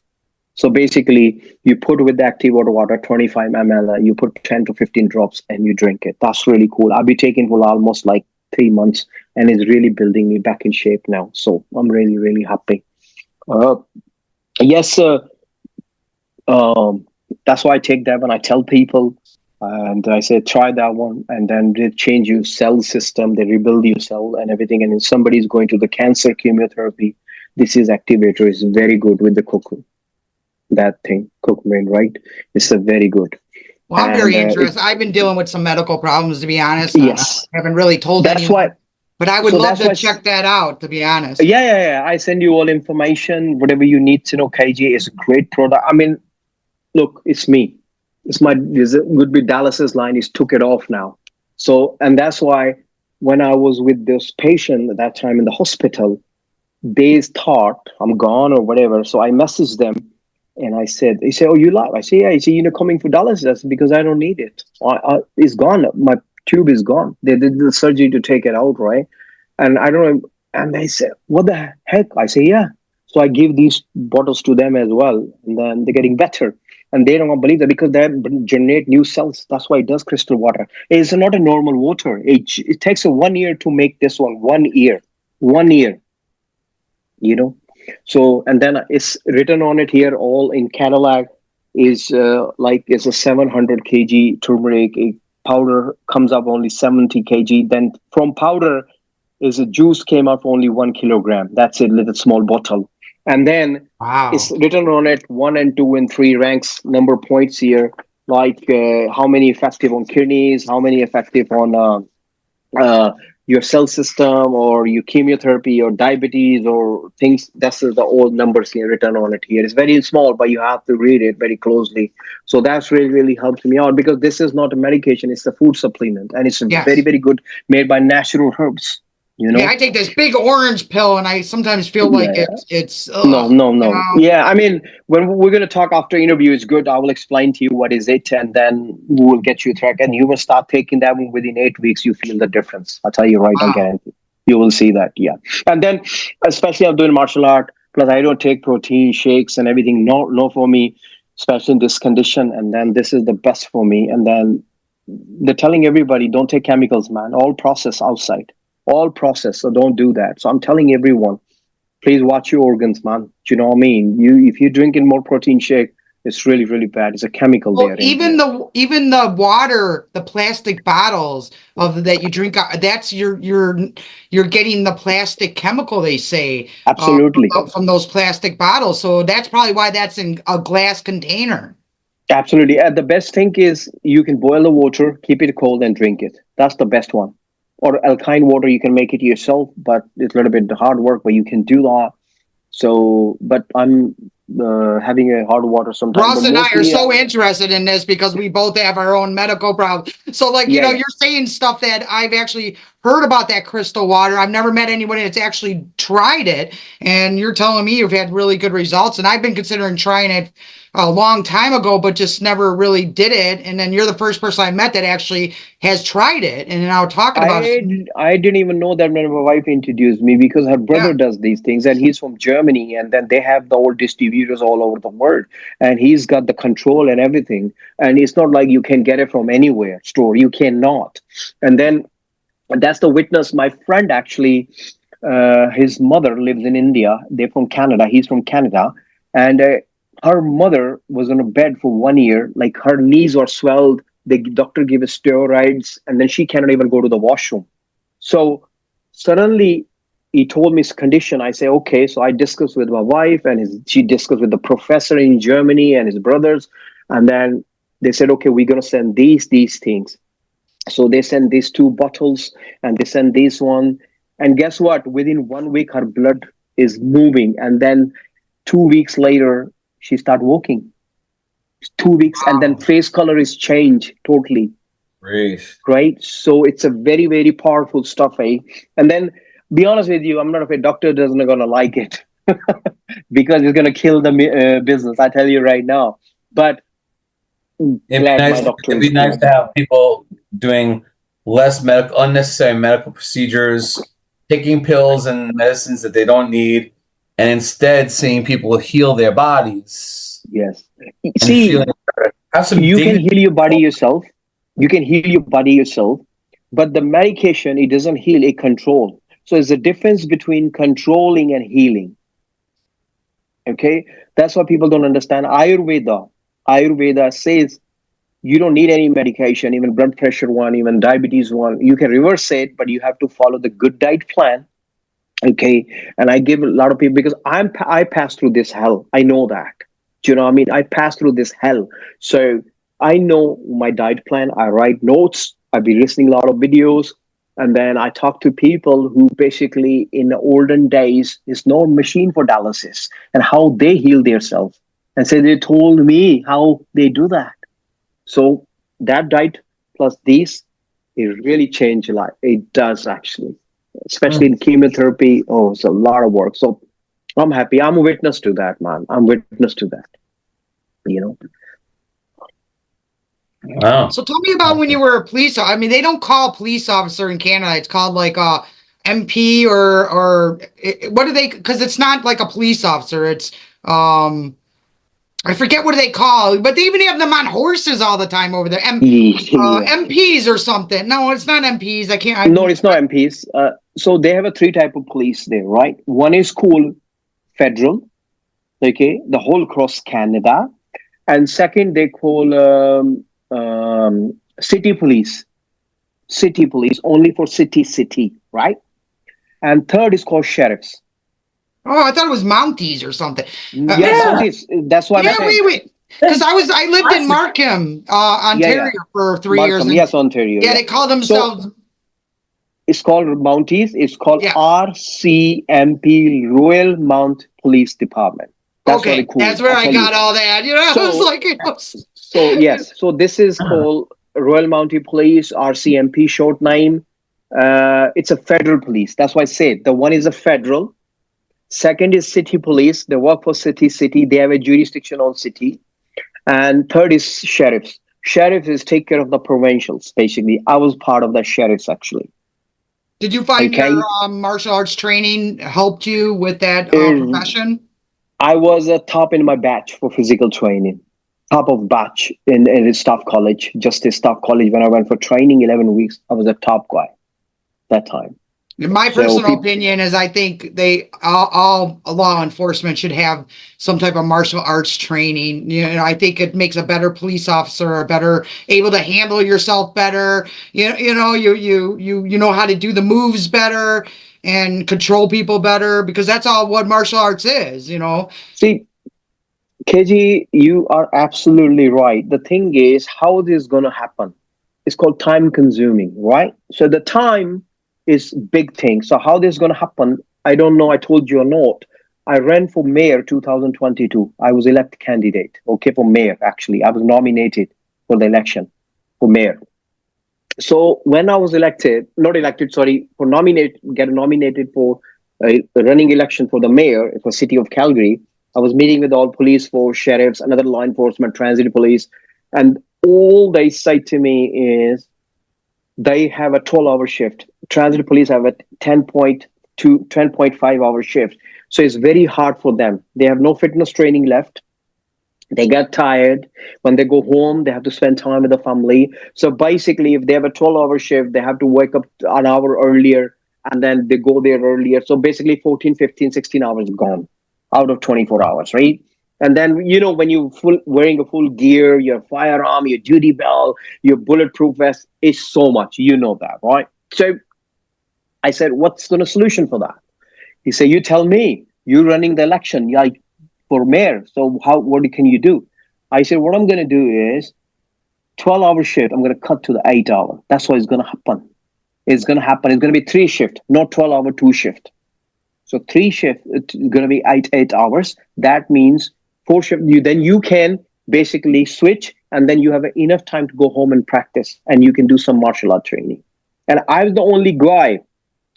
So basically, you put with the active water 25 ml, you put 10 to 15 drops and you drink it. That's really cool. I'll be taking for almost like 3 months and it's really building me back in shape now. So I'm really, really happy. Uh, yes, um, that's why I take that when I tell people. And I say, try that one. And then they change your cell system, they rebuild your cell and everything. And if somebody's going to the cancer chemotherapy, this is activator is very good with the cocoa. That thing, curcumin, right? It's a very good. Well, I'm And very interested. I've been dealing with some medical problems, to be honest. I yes, haven't really told that's why. anyone, but I would So love that's to why. check that out, to be honest. Yeah, yeah, yeah. I send you all information, whatever you need to know. KG is a great product. I mean, look, it's me. It would be Dallas's line. He's took it off now. So, and that's why when I was with this patient at that time in the hospital, they thought I'm gone or whatever. So I messaged them and I said, they say, oh, you live? I say, yeah. I say, coming for Dallas. That's because I don't need it. It's gone. My tube is gone. They did the surgery to take it out, right? And I don't know. And they said, what the heck? I say, yeah. So I give these bottles to them as well. And then they're getting better. And they don't believe that because they generate new cells. That's why it does crystal water. It's not a normal water. It takes a 1 year to make this one. 1 year. 1 year, you know. So, and then it's written on it here, all in Cadillac is like it's a 700 kg turmeric. A powder comes up only 70 kg. Then from powder is a juice came out only 1 kilogram. That's it, little small bottle. And then it's Wow. written on it 1 and 2 and 3 ranks number points here, like how many effective on kidneys, how many effective on your cell system or your chemotherapy or diabetes or things. That's the old numbers here written on it here. It's very small, but you have to read it very closely. So that's really, really helped me out because this is not a medication, it's a food supplement and it's very, Yes. very good, made by natural herbs, you Yeah, know? I take this big orange pill, and I sometimes feel like Yeah. it's No, ugh, no, no. Yeah, I mean, when we're going to talk after interview, it's good. I will explain to you what is it, and then we will get you track, and you will start taking that one within 8 weeks. You feel the difference. I'll tell you right. I Wow. guarantee. You will see that. Yeah, and then especially I'm doing martial art. Plus, I don't take protein shakes and everything. No, no, for me, especially in this condition. And then this is the best for me. And then they're telling everybody, don't take chemicals, man. All process outside. All process. So don't do that. So I'm telling everyone please watch your organs, man. Do you know what I mean? If you're drinking more protein shake, it's really, really bad. It's a chemical Well, there in even there. the water, the plastic bottles of that you drink, that's you're getting the plastic chemical they say Absolutely. from those plastic bottles. So that's probably why that's in a glass container. Absolutely. And the best thing is you can boil the water, keep it cold, and drink it. That's the best one. Or alkaline water, you can make it yourself, but it's a little bit hard work, but you can do that. So, but I'm having a hard water sometimes, but Russ and I are mostly, so interested in this because we both have our own medical problems. So, like, yeah, yeah. you're saying stuff that I've actually heard about that crystal water. I've never met anybody that's actually tried it. And you're telling me you've had really good results. And I've been considering trying it a long time ago, but just never really did it. And then you're the first person I met that actually has tried it and now talking about it. I didn't even know that when my wife introduced me because her Yeah. brother does these things and he's from Germany and then they have the old distributors all over the world and he's got the control and everything and it's not like you can get it from anywhere store you cannot and then that's the witness my friend actually his mother lives in India, they're from Canada, he's from Canada and her mother was on a bed for 1 year, like her knees were swelled, the doctor gave her steroids and then she cannot even go to the washroom. So suddenly he told me his condition. I say, okay. So I discussed with my wife, and she discussed with the professor in Germany and his brothers. And then they said, okay, we're going to send these things. So they send these 2 bottles, and they send this one. And guess what? Within 1 week, her blood is moving. And then 2 weeks later, she start walking. 2 weeks, and then face color is changed totally. Great. Right? So it's a very, very powerful stuff, eh? And then, be honest with you, I'm not a doctor doesn't gonna like it because it's gonna kill the business. I tell you right now. But glad my doctor It'd is be nice good. to have people doing less unnecessary medical procedures, taking pills and medicines that they don't need, and instead seeing people heal their bodies Yes. and See, feeling better. Have some you can dignity. heal your body yourself. You can heal your body yourself, but the medication, it doesn't heal, it control. So there's a difference between controlling and healing. Okay, that's what people don't understand. Ayurveda says you don't need any medication, even blood pressure one, even diabetes one. You can reverse it, but you have to follow the good diet plan. Okay, and I give a lot of people because I passed through this hell. I know that. Do you know what I mean? I passed through this hell, so I know my diet plan. I write notes. I be listening a lot of videos, and then I talk to people who basically in the olden days is no machine for dialysis and how they heal themselves. And so they told me how they do that. So that diet plus these, it really changed your life. It does actually, especially in chemotherapy. Oh, it's a lot of work. So I'm happy. I'm a witness to that, man. I'm witness to that. You know. Wow. So tell me about when you were a police. I mean, they don't call police officer in Canada. It's called like a MP or what do they? Because it's not like a police officer. It's I forget what they call, but they even have them on horses all the time over there. Yeah. MPs or something. No, it's not MPs. I can't. No, it's not MPs. So they have a 3 type of police there, right? One is called federal, okay, the whole across Canada, and second they call city police. City police only for city, right? And third is called sheriffs. Oh, I thought it was Mounties or something. Yes, Yeah. it is. That's what I'm Yeah, saying. wait. Because I lived in Markham, Ontario Yeah. for 3 years. Markham, And yes, Ontario. yeah, Yeah. they call So themselves. it's called Mounties. It's called Yeah. RCMP, Royal Mount Police Department. That's what Okay, it that's called. where I I tell you. got all that. You know, I was So, like, it was. yes. So this is called Royal Mounted Police, RCMP, short name. It's a federal police. That's why I said the one is a federal. Second is city police. They work for city. They have a jurisdiction on city. And third is sheriffs. Sheriffs is take care of the provincials. Basically, I was part of the sheriffs actually. Did you find your Okay. martial arts training helped you with that Uh, profession? I was a top in my batch for physical training. Top of batch in staff college, justice staff college. When I went for training 11 weeks, I was a top guy that time. In my So personal people, opinion is I think they all law enforcement should have some type of martial arts training. You know, I think it makes a better police officer, a better able to handle yourself better. You know how to do the moves better and control people better because that's all what martial arts is, you know. see, KG, you are absolutely right. The thing is, how this is going to happen? It's called time consuming, right? So the time is big thing. So how this is going to happen? I don't know. I told you or not. I ran for mayor 2022. I was elected candidate. Okay, for mayor actually. I was nominated for the election for mayor. So when I was elected, not elected, sorry, for get nominated for a running election for the mayor for city of Calgary, I was meeting with all police force, sheriffs, another law enforcement, transit police, and all they say to me is they have a 12-hour shift. Transit police have a 10.5 hour shift. So it's very hard for them. They have no fitness training left. They get tired. When they go home, they have to spend time with the family. So basically, if they have a 12-hour shift, they have to wake up an hour earlier and then they go there earlier. So basically 14, 15, 16 hours gone out of 24 hours, right? And then, when you're wearing a full gear, your firearm, your duty belt, your bulletproof vest, is so much. You know that, right? So I said, what's the solution for that? He said, you tell me, you're running the election like for mayor. So what can you do? I said, what I'm going to do is 12-hour shift. I'm going to cut to the 8-hour. That's what is going to happen. It's going to happen. It's going to be 3 shift, not 12-hour, 2 shift. So 3 shift, it's going to be 8 hours. That means 4 shift. Then you can basically switch, and then you have enough time to go home and practice, and you can do some martial art training. And I was the only guy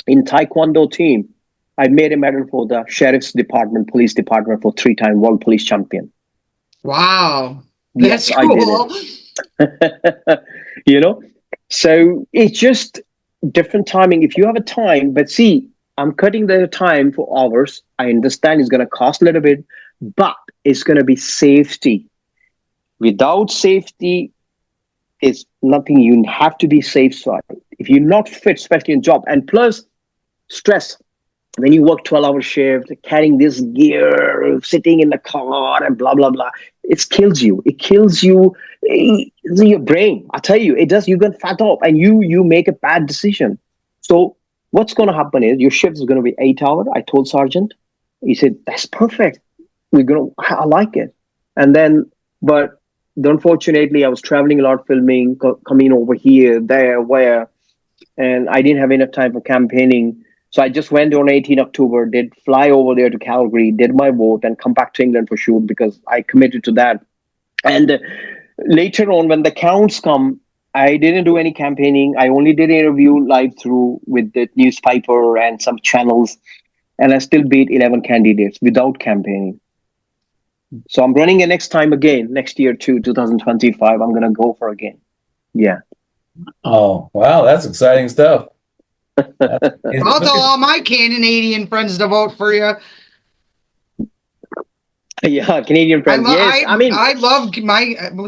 in Taekwondo team. I made a medal for the sheriff's department, police department, for 3-time world police champion. Wow. That's Yes, cool. I did it. So it's just different timing. If you have a time, but see, I'm cutting the time for hours. I understand it's going to cost a little bit, but it's going to be safety. Without safety, it's nothing. You have to be safe side. If you're not fit, especially in job, and plus stress, when you work 12-hour shift, carrying this gear, sitting in the car and blah, blah, blah, it kills you. It kills you, your brain. I tell you, it does. You get fat up and you make a bad decision. So what's going to happen is your shift is going to be 8 hours. I told Sergeant, he said, that's perfect. I like it. And then, but unfortunately, I was traveling a lot, filming, coming over here, there, where, and I didn't have enough time for campaigning. So I just went on 18 October, did fly over there to Calgary, did my vote, and come back to England for shoot because I committed to that. And later on, when the counts come, I didn't do any campaigning. I only did interview live through with the newspaper and some channels. And I still beat 11 candidates without campaigning. So I'm running it next time again, next year too, 2025. I'm going to go for again. Yeah. Oh, wow. That's exciting stuff. I'll tell all my Canadian friends to vote for you. Yeah, Canadian friends. Yes, I love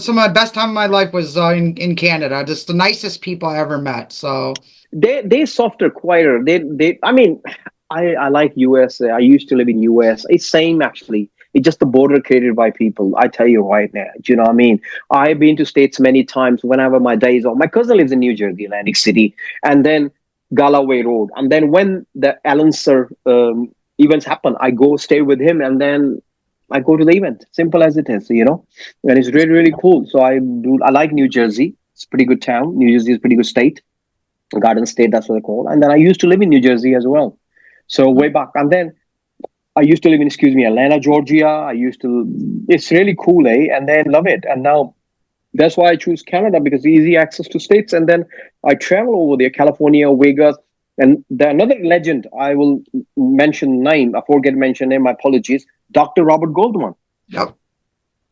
some of my best time of my life was in Canada. Just the nicest people I ever met. So they softer, quieter. I like US. I used to live in US. It's same actually. It's just the border created by people. I tell you right now. Do you know what I mean? I've been to States many times whenever my days off. My cousin lives in New Jersey, Atlantic City, and then Galloway Road. And then when the Alan Sir events happen, I go stay with him, and then I go to the event. Simple as it is, and it's really, really cool. So I like New Jersey. It's a pretty good town. New Jersey is a pretty good state. Garden State, that's what they call. And then I used to live in New Jersey as well. So way back. And then I used to live in, Atlanta, Georgia. It's really cool, and then love it. And now that's why I choose Canada, because easy access to states. And then I travel over there, California, Vegas. And another legend, I will mention name. I forget to mention name, my apologies. Dr. Robert Goldman. Yep.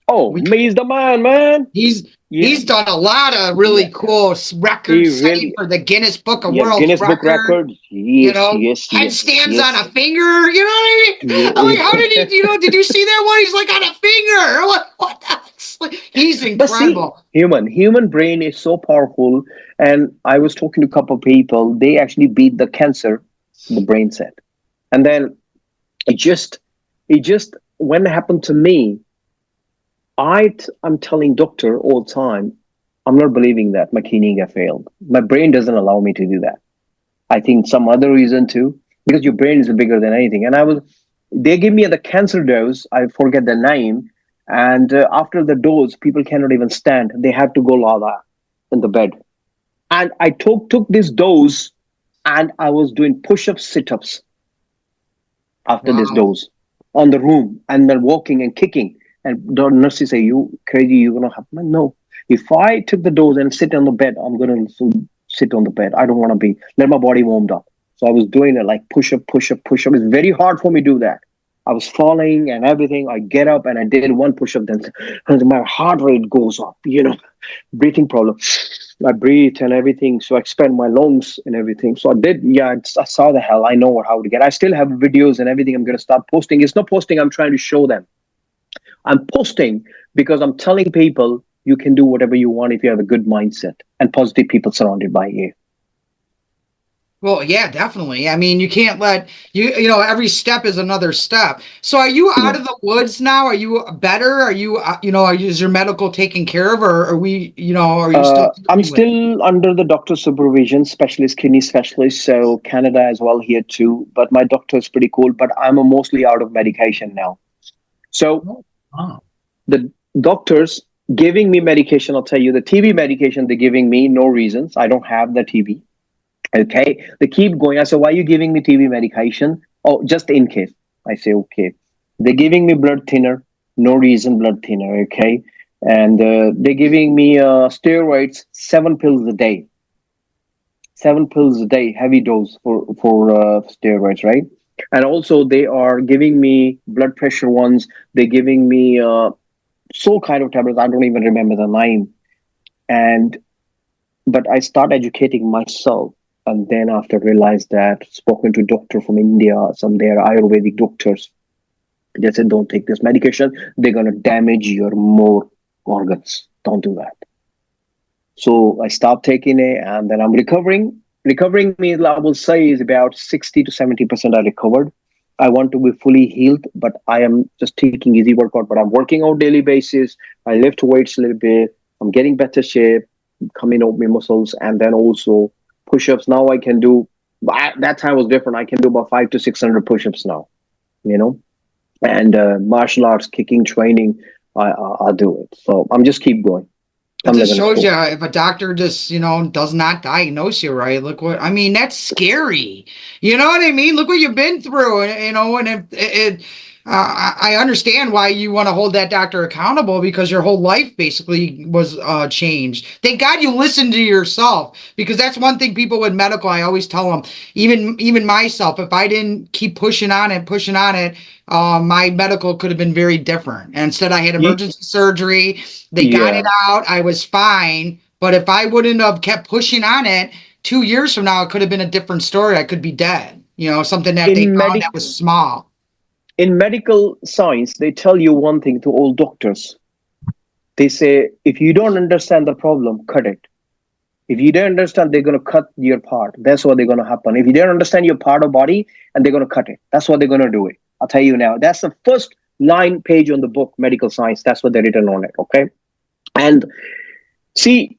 Oh, he's the man. He's done a lot of really cool records for the Guinness Book of World Guinness Book Record. Yes, headstands on a finger. You know what I mean? I'm like, how did he? Did you see that one? He's like on a finger. I'm like, what the heck? He's incredible. See, human brain is so powerful. And I was talking to a couple of people. They actually beat the cancer. The brain said, and then it just when it happened to me. I'm telling doctor all the time, I'm not believing that my kidney failed. My brain doesn't allow me to do that. I think some other reason too, because your brain is bigger than anything. And they give me the cancer dose. I forget the name. And after the dose, people cannot even stand. They have to go lie in the bed. And I took this dose, and I was doing push-ups, sit-ups after this dose on the room, and then walking and kicking. And the nurses say, you crazy, you're going to happen. No. If I took the dose and sit on the bed, I'm going to sit on the bed. I don't want to let my body warmed up. So I was doing it like push up, push up, push up. It's very hard for me to do that. I was falling and everything. I get up and I did one push up. Then my heart rate goes up, breathing problem. I breathe and everything. So I expand my lungs and everything. So I did. Yeah, I saw the hell. I know how to get. I still have videos and everything. I'm going to start posting. It's not posting. I'm trying to show them. I'm posting because I'm telling people you can do whatever you want if you have a good mindset and positive people surrounded by you. Well, yeah, definitely. I mean, you can't let you know, every step is another step. So are you Yeah. out of the woods now? Are you better? Are you, is your medical taken care of, or are we, are you still I'm dealing with it? still under the doctor's supervision, specialist, kidney specialist. So Canada as well here too. But my doctor is pretty cool. But I'm mostly out of medication now. So Oh, wow. the doctors giving me medication. I'll tell you the TB medication they're giving me. No reasons. I don't have the TB. Okay. They keep going. I said, why are you giving me TB medication? Oh, just in case. I say, okay. They're giving me blood thinner. No reason, blood thinner. Okay. And they're giving me steroids, 7 pills a day. 7 pills a day, heavy dose for steroids, right? And also, they are giving me blood pressure ones. They're giving me so kind of tablets. I don't even remember the name. And but I start educating myself, and then after realized that spoken to doctor from India, some their Ayurvedic doctors, they said don't take this medication. They're gonna damage your more organs. Don't do that. So I stopped taking it, and then I'm recovering. Recovering means I will say is about 60 to 70% I recovered. I want to be fully healed, but I am just taking easy workout. But I'm working on daily basis. I lift weights a little bit. I'm getting better shape, coming out my muscles, and then also push-ups. Now I can do. That time was different. I can do about 5 to 600 push-ups now. You know, and martial arts, kicking, training. I do it. So I'm just keep going. It I'm not just gonna shows stop. you if a doctor just, does not diagnose you right. Look what I mean. That's scary. You know what I mean? Look what you've been through, and and if it, I understand why you want to hold that doctor accountable because your whole life basically was changed. Thank God you listened to yourself because that's one thing people with medical. I always tell them, even myself, if I didn't keep pushing on it, my medical could have been very different. And instead, I had You, emergency surgery. They got it yeah. out. I was fine. But if I wouldn't have kept pushing on it, 2 years from now, it could have been a different story. I could be dead. Something that they in found medic that was small. in medical science they tell you one thing to all doctors. They say if you don't understand the problem, cut it. If you don't understand, they're going to cut your part. That's what they're going to happen. If you don't understand your part of body, and they're going to cut it, that's what they're going to do it. I'll tell you now, that's the first line page on the book medical science. That's what they're written on it. Okay. And see,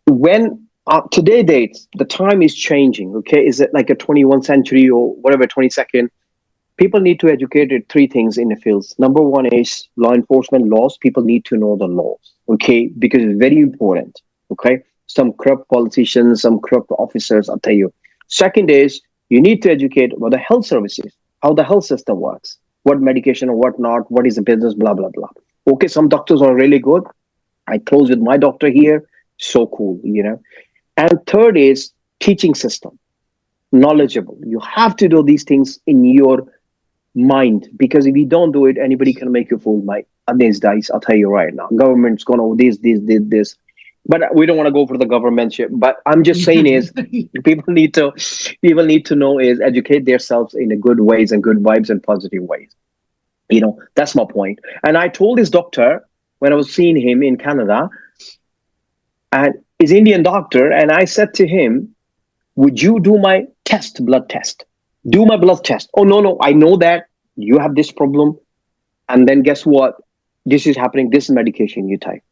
when today dates, the time is changing. Okay, is it like a 21st century or whatever, 22nd? People need to educate at three things in the fields. Number one is law enforcement laws. People need to know the laws, okay, because it's very important. Okay, some corrupt politicians, some corrupt officers, I'll tell you. Second is you need to educate about the health services, how the health system works, what medication or what not, what is the business, blah blah blah. Okay, some doctors are really good. I close with my doctor here, so cool, you know. And third is teaching system, knowledgeable. You have to do these things in your mind, because if you don't do it, anybody can make you fool, mate. And these days, I'll tell you right now, government's gonna this. But we don't want to go for the government shit. But I'm just saying is people need to people need to know is educate themselves in a good ways and good vibes and positive ways. That's my point. And I told this doctor when I was seeing him in Canada, and he's Indian doctor, and I said to him, would you do my blood test? Do my blood test. Oh, no, no. I know that you have this problem. And then guess what? This is happening. This medication you take.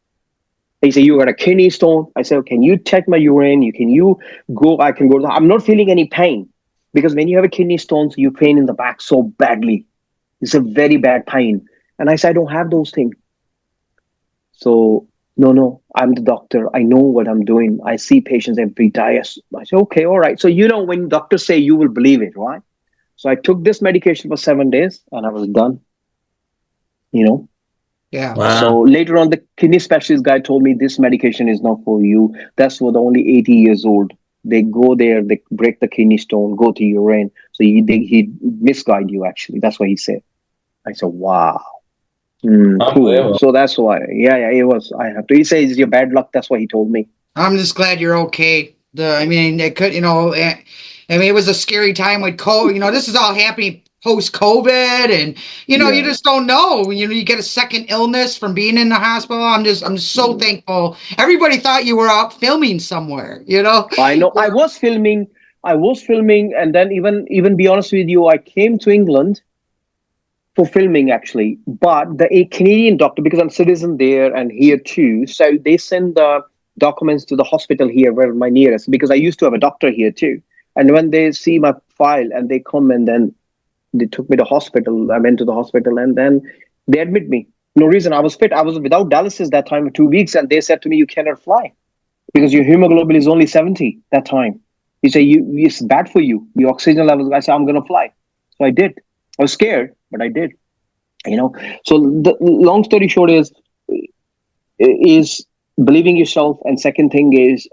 He said, you got a kidney stone. I said, can you check my urine? I can go. I'm not feeling any pain, because when you have a kidney stones, you pain in the back so badly. It's a very bad pain. And I said, I don't have those things. So, no, no, I'm the doctor. I know what I'm doing. I see patients every day. I say, okay, all right. So, when doctors say, you will believe it, right? So I took this medication for 7 days and I was done, you know. Yeah. Wow. So later on, the kidney specialist guy told me this medication is not for you. That's for the only 80 years old. They go there, they break the kidney stone, go to urine. So he misguide you, actually. That's what he said. I said, wow. Cool. Unbelievable. So that's why. Yeah, yeah, it was. I have to. He says it's your bad luck. That's what he told me. I'm just glad you're okay. I mean, it could, I mean, it was a scary time with COVID. This is all happening post COVID, and you Yeah. just don't know. You get a second illness from being in the hospital. I'm just so Mm. thankful. Everybody thought you were out filming somewhere. I know. I was filming I was filming, and then even be honest with you, I came to England for filming actually, but a Canadian doctor, because I'm citizen there and here too, so they send the documents to the hospital here where my nearest, because I used to have a doctor here too. And when they see my file and they come, and then they took me to hospital. I went to the hospital, and then they admit me. No reason. I was fit. I was without dialysis that time for 2 weeks, and they said to me, "You cannot fly because your hemoglobin is only 70 that time." You say it's bad for you. Your oxygen levels. I said I'm gonna fly, so I did. I was scared, but I did. You know. So the long story short is believing yourself, and second thing is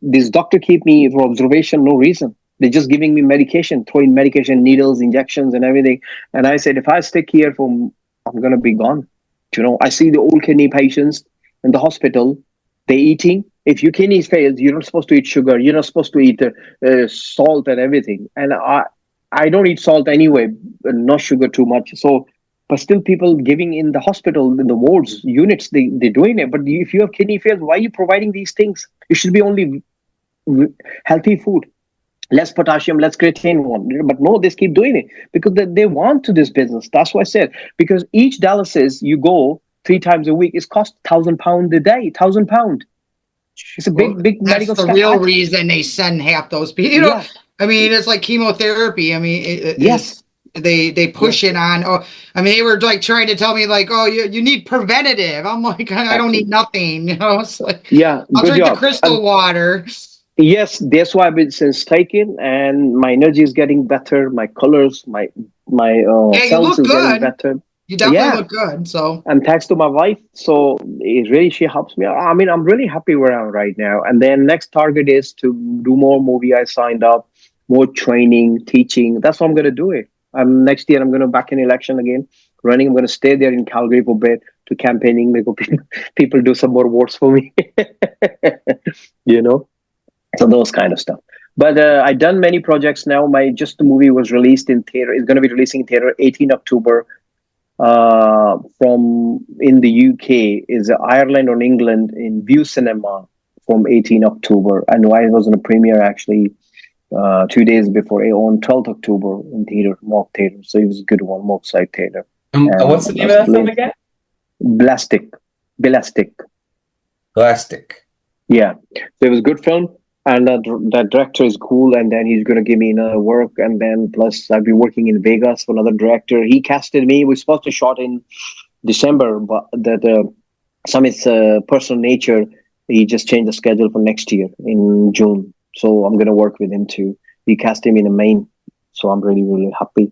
this doctor keep me for observation, no reason. They're just giving me medication, throwing medication, needles, injections, and everything. And I said, if I stick here for, I'm gonna be gone. You know, I see the old kidney patients in the hospital. They eating. If your kidney fails, you're not supposed to eat sugar. You're not supposed to eat salt and everything. And I don't eat salt anyway, not sugar too much. So, but still, people giving in the hospital, in the wards, units, they're doing it. But if you have kidney failure, why are you providing these things? It should be only healthy food, less potassium, less creatine one. But no, they keep doing it because they want to this business. That's what I said. Because each dialysis you go 3 times a week, it's cost £1,000 a day, £1,000. It's a Well, big that's medical the stuff. real reason they send half those people. Yeah. I mean, it's like chemotherapy. I mean, Yes. it's they push it on. Oh, I mean, they were like trying to tell me like, oh, you need preventative. I'm like, I don't need Absolutely. nothing. It's like Yeah. I'll Good drink the job. crystal water. Yes, that's why I've been since taking, and my energy is getting better. My colors, my Yeah, you cells look is getting good. better. You definitely Yeah, look good. So and thanks to my wife, so it really she helps me. I mean, I'm really happy where I'm right now. And then next target is to do more movie. I signed up, more training, teaching. That's what I'm gonna do it. Next year I'm gonna back in election again, running. I'm gonna stay there in Calgary for a bit to campaigning. Make people do some more votes for me. you know. So those kind of stuff. But I done many projects now. My just the movie was released in theater. It's going to be releasing in theater 18 October. From in the UK is Ireland or England in View Cinema from 18 October. And I was in a premiere actually 2 days before on 12th October in theater, Mock Theater. So it was a good one, Mock Side Theater. What's the And name of that film again? Blastic. Belastic. Plastic. Yeah, so it was a good film, and that director is cool. And then he's gonna give me another work, and then plus I've been working in Vegas for another director. He casted me. We supposed to shot in December, but that some its personal nature, he just changed the schedule for next year in June. So I'm gonna work with him too. He cast him in a main, so I'm really happy.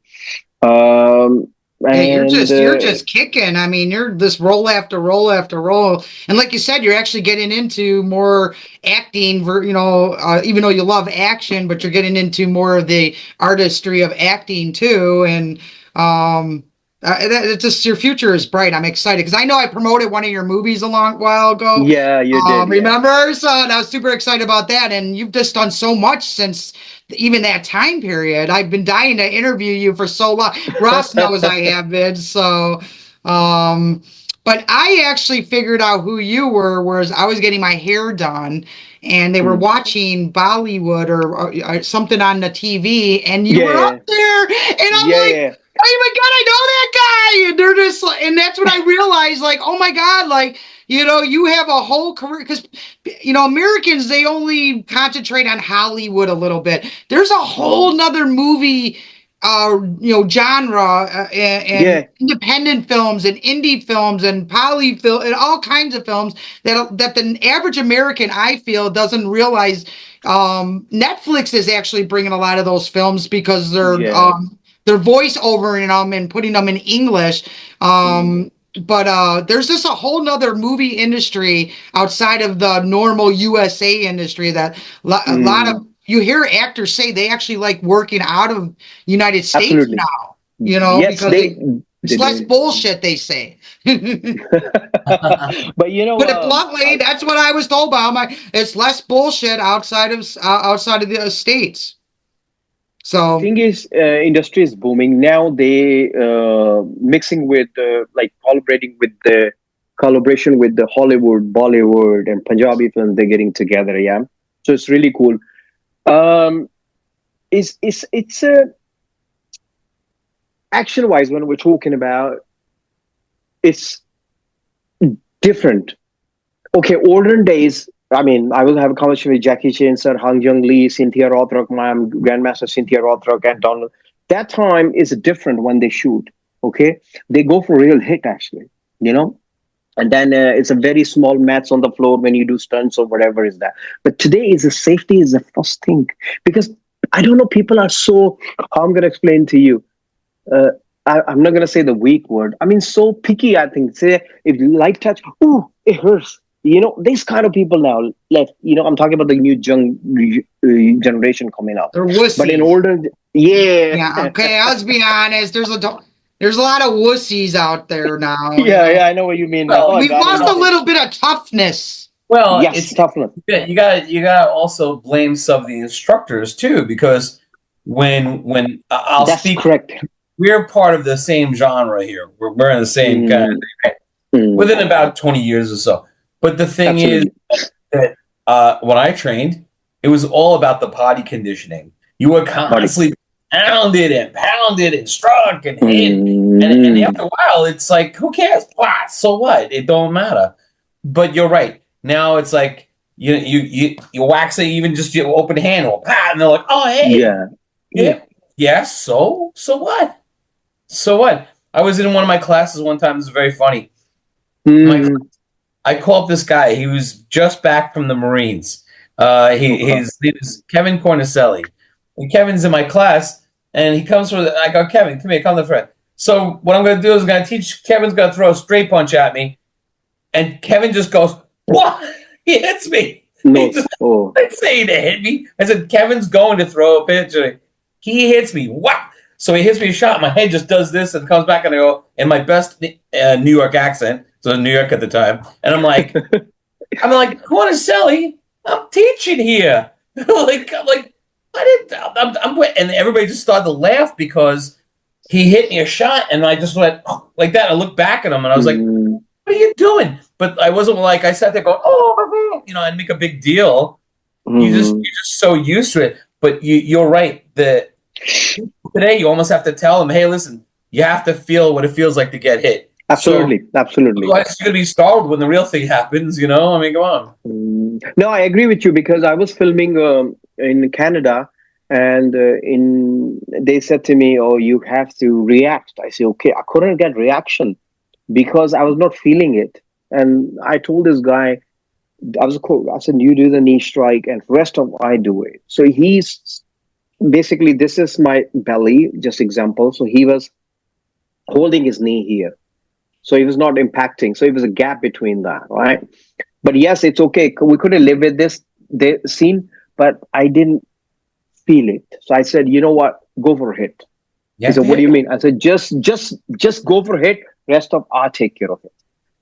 Um, yeah, and you're just kicking. I mean, you're this roll after roll after roll, and like you said, you're actually getting into more acting. Even though you love action, but you're getting into more of the artistry of acting too. And it's just your future is bright. I'm excited because I know I promoted one of your movies a long while ago. yeah, you did, yeah. Remember? So and I was super excited about that. And you've just done so much since even that time period. I've been dying to interview you for so long. Ross knows I have been. So, but I actually figured out who you were, whereas I was getting my hair done and they were Mm. watching Bollywood or something on the TV and you Yeah, were yeah, up there. And I'm yeah, like, yeah. oh my God, I know that guy. And they're just like, and that's when I realized, like, oh my God, like, you have a whole career because, Americans, they only concentrate on Hollywood a little bit. There's a whole nother movie, genre and Yeah. independent films and indie films and poly film and all kinds of films that the average American, I feel, doesn't realize. Netflix is actually bringing a lot of those films because Yeah. they're voice overing them and putting them in English. Mm. But there's just a whole nother movie industry outside of the normal USA industry that a lot of Mm. you hear actors say they actually like working out of United States Absolutely. now, Yes, because they it's less do. bullshit, they say. But Put it bluntly, that's what I was told by it's less bullshit outside of the states. So thing is, industry is booming now. They mixing with like collaboration with the Hollywood, Bollywood, and Punjabi films. They're getting together. Yeah, so it's really cool. Um, it's a action wise when we're talking about, it's different. Okay, olden days. I mean, I will have a conversation with Jackie Chan, Sir Hang Jung Lee, Cynthia Rothrock, my Grandmaster Cynthia Rothrock, and Donald. That time is different when they shoot. Okay, they go for real hit actually, you know, and then it's a very small mats on the floor when you do stunts or whatever is that. But today is the safety is the first thing, because I don't know, people are so. How I'm gonna explain to you. Uh, I'm not gonna say the weak word. I mean, so picky. I think say if light touch, ooh, it hurts. You know, these kind of people now left. You know, I'm talking about the new generation coming up. They're But in wussies. older, yeah, Yeah, okay, let's be honest. There's a lot of wussies out there now, you yeah, know. yeah. I know what you mean now. Well, I We've got it. lost a Got it. little bit of toughness. well, Yes, it's toughness. yeah, you got to also blame some of the instructors too, because when I'll That's speak, correct. we're part of the same genre here. We're in the same kind Mm, of mm, within about 20 years or so. But the thing is absolutely. that when I trained, it was all about the body conditioning. You were Body. constantly pounded and struck and hit. And Mm, after a while, it's like, who cares? Wow, so what? It don't matter. But you're right. Now it's like you wax it even just your open hand or pat, and they're like, oh hey, yeah. Yeah. yeah, yeah. So what? So what? I was in one of my classes one time. It was very funny. My Mm, I called this guy. He was just back from the Marines. okay. His name is Kevin Cornicelli. And Kevin's in my class, and he comes from. I go, Kevin, come here, come to the front. So what I'm going to do is I'm going to teach. Kevin's going to throw a straight punch at me, and Kevin just goes, "What?" He hits me. He No. just Oh. didn't say to hit me. I said, Kevin's going to throw a pitch. And he hits me. What? So he hits me a shot. My head just does this and comes back, and I go in my best New York accent. So New York at the time, and I'm like, Cornicelli, I'm teaching here. I'm like, I didn't. And everybody just started to laugh because he hit me a shot, and I just went like that. I looked back at him, and I was like, Mm, "What are you doing?" But I wasn't like I sat there going, "Oh my God," I'd make a big deal. mm. You're just so used to it. But you're right. The today you almost have to tell them, "Hey, listen, you have to feel what it feels like to get hit." So Absolutely. Absolutely. otherwise, you're gonna be startled when the real thing happens. I mean, come on. No, I agree with you because I was filming in Canada, and in they said to me, "Oh, you have to react." I say, "Okay." I couldn't get reaction because I was not feeling it, and I told this guy, I was cool. I said, "You do the knee strike, and rest of I do it." So he's basically this is my belly, just example. So he was holding his knee here, so he was not impacting. So it was a gap between that, right? But yes, it's okay. We couldn't live with this scene, but I didn't feel it. So I said, you know what? Go for a hit. You He have said, to what do you hit. mean? I said, just go for a hit. Rest of I'll take care of it.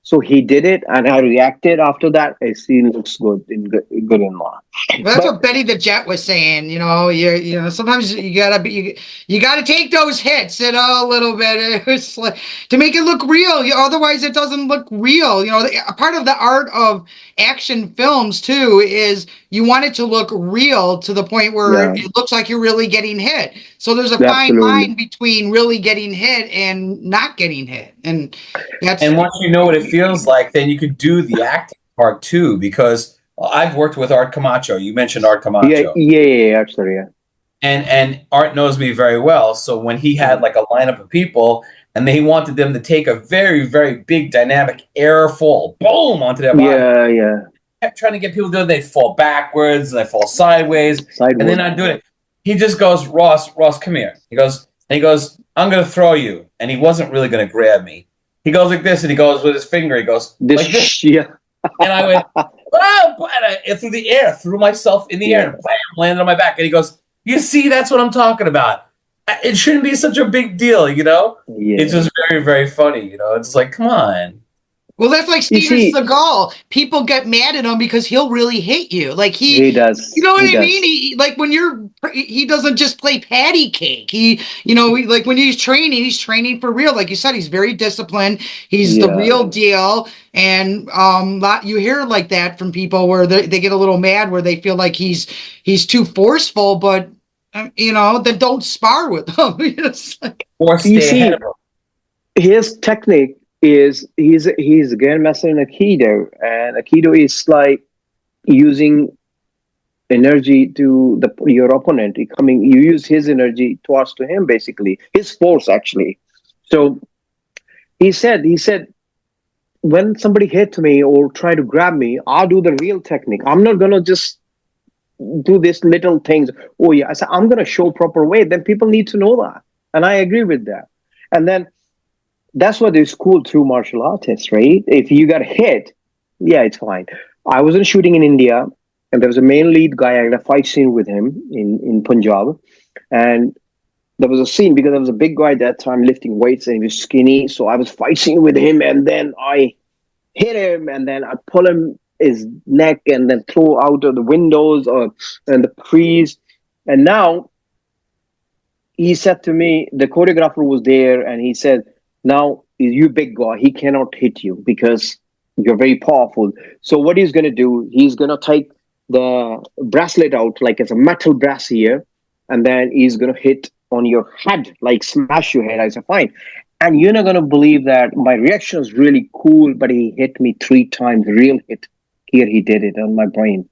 So he did it, and I reacted after that. I see it looks good good in law. Well, that's But what Betty the Jet was saying. Sometimes you gotta take those hits, a little bit. It's like to make it look real. Otherwise, it doesn't look real. A part of the art of action films too is you want it to look real to the point where yeah, it looks like you're really getting hit. So there's a fine absolutely. line between really getting hit and not getting hit, and that's And once you know what it feels like, then you can do the acting part too. Because I've worked with Art Camacho. You mentioned Art Yeah, Camacho, yeah, yeah, yeah, sorry, yeah. and Art knows me very well. So when he had Mm. like a lineup of people, and they wanted them to take a very very big dynamic air fall, boom, onto their body, Yeah, yeah. kept trying to get people to do it. They fall backwards and they fall sideways, and they're Sideward. not doing it. He just goes, Ross, come here. He goes, I'm gonna throw you, and he wasn't really gonna grab me. He goes like this, and he goes with his finger. He goes like this, Yeah, and I went, oh, and I threw the air, threw myself in the air, yeah, and bam, landed on my back. And he goes, you see, that's what I'm talking about. It shouldn't be such a big deal. It's yeah. just very, very funny. It's like, come on. Well, that's like You Steven see, Seagal. People get mad at him because he'll really hit you. Like he you does. know He what I mean? does. Like when he doesn't just play patty cake. Like when he's training for real. Like you said, he's very disciplined. He's the Yeah, real deal. And you hear like that from people where they get a little mad where they feel like he's too forceful. But then don't spar with them. It's like, Or You stay ahead see, of them. his technique is he's a grandmaster in Aikido, and Aikido is like using energy to your opponent. You use his energy towards to him, basically his force actually. So he said when somebody hit me or try to grab me, I'll do the real technique. I'm not gonna just do these little things. Oh yeah, I said I'm gonna show proper way. Then people need to know that, and I agree with that. And then that's what is cool through martial artists, right? If you got hit, yeah, it's fine. I wasn't shooting in India, and there was a main lead guy. I had a fight scene with him in Punjab, and there was a scene because I was a big guy at that time lifting weights, and he was skinny. So I was fighting with him, and then I hit him, and then I pull him his neck, and then throw out of the windows or and the trees. And now he said to me, the choreographer was there, and he said, "Now you big guy, he cannot hit you because you're very powerful. So what he's gonna do? He's gonna take the bracelet out, like it's a metal brass here, and then he's gonna hit on your head, like smash your head." I said, "Fine." And you're not gonna believe that my reaction was really cool, but he hit me 3 times, real hit. Here he did it on my brain.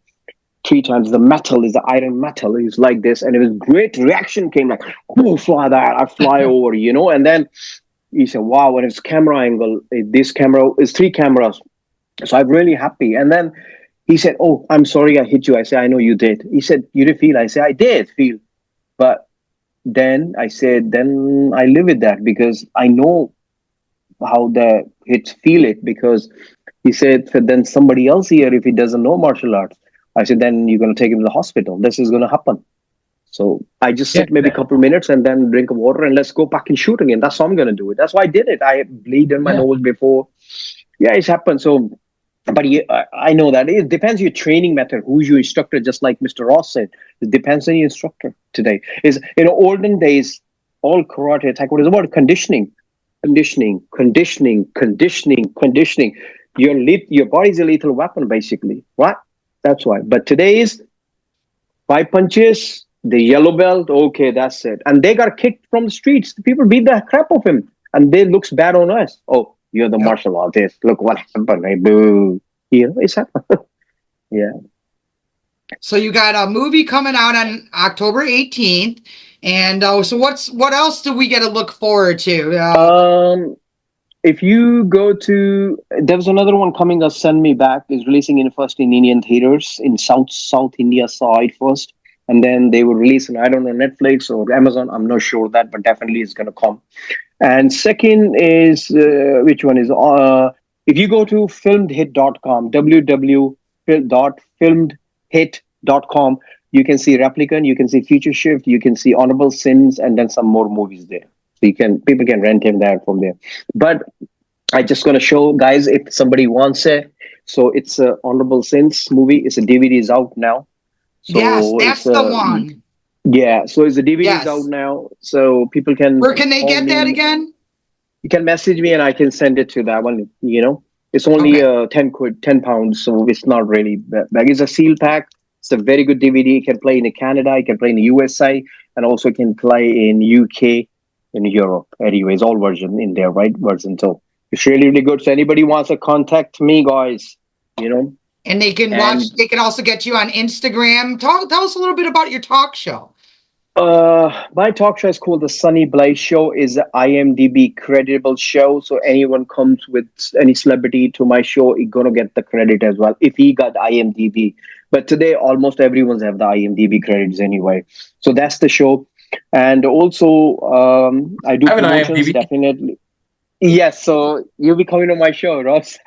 3 times. The metal is the iron metal. It's like this, and it was great reaction came like, oh, fly that, I fly over. And then he said, wow, and it's camera angle. This camera is 3 cameras. So I'm really happy. And then he said, oh, I'm sorry I hit you. I said, I know you did. He said, you did feel? I said, I did feel. But then I said, then I live with that because I know how the hits feel it because he said, then somebody else here, if he doesn't know martial arts, I said, then you're going to take him to the hospital. This is going to happen. So I just Yeah. sit maybe a couple of minutes and then drink of water and let's go back and shoot again. That's how I'm going to do it. That's why I did it. I bleed in my Yeah. nose before. Yeah, it's happened. So, but I know that it depends your training method, who's your instructor, just like Mr. Ross said. It depends on your instructor today. Olden days, all karate, taekwondo is about conditioning, conditioning. Your body's a lethal weapon, basically, right? That's why. But today is 5 punches, the yellow belt, okay, that's it. And they got kicked from the streets. The people beat the crap of him. And they looks bad on us. Oh, you're the martial artist. Look what happened. Hey, boo. It's happened. Yeah. so you got a movie coming out on October 18th. And so what else do we get to look forward to? If you go to, there's another one coming. Send Me Back is releasing in first in Indian theaters in South India side first, and then they will release on, I don't know, Netflix or Amazon. I'm not sure that, but definitely it's going to come. And second is which one is if you go to filmedhit.com, www.filmedhit.com, you can see Replicant, you can see Future Shift, you can see Honorable Sins, and then some more movies there. So people can rent him there from there. But I just gonna show guys if somebody wants it. So it's a Honorable Sins movie. It's a DVD is out now. So yes, that's the one. Yeah, so it's the DVD is Yes. out now. So people can. Where can they call get that me. again? You can message me and I can send it to that one. It's only Okay. 10 pounds, so it's not really bad. Like it's a seal pack. It's a very good DVD. You can play in Canada, you can play in the USA, and also can play in UK, in Europe. Anyways, all version in there, right? Version. So it's really, really good. So anybody wants to contact me, guys, And they can watch. They can also get you on Instagram. Tell us a little bit about your talk show. My talk show is called the Sunny Blaze Show. Is a IMDb creditable show, so anyone comes with any celebrity to my show, he's gonna get the credit as well if he got IMDb. But today, almost everyone's have the IMDb credits anyway. So that's the show, and also I do I have an promotions IMDb. definitely. Yes, so you'll be coming on my show, Ross,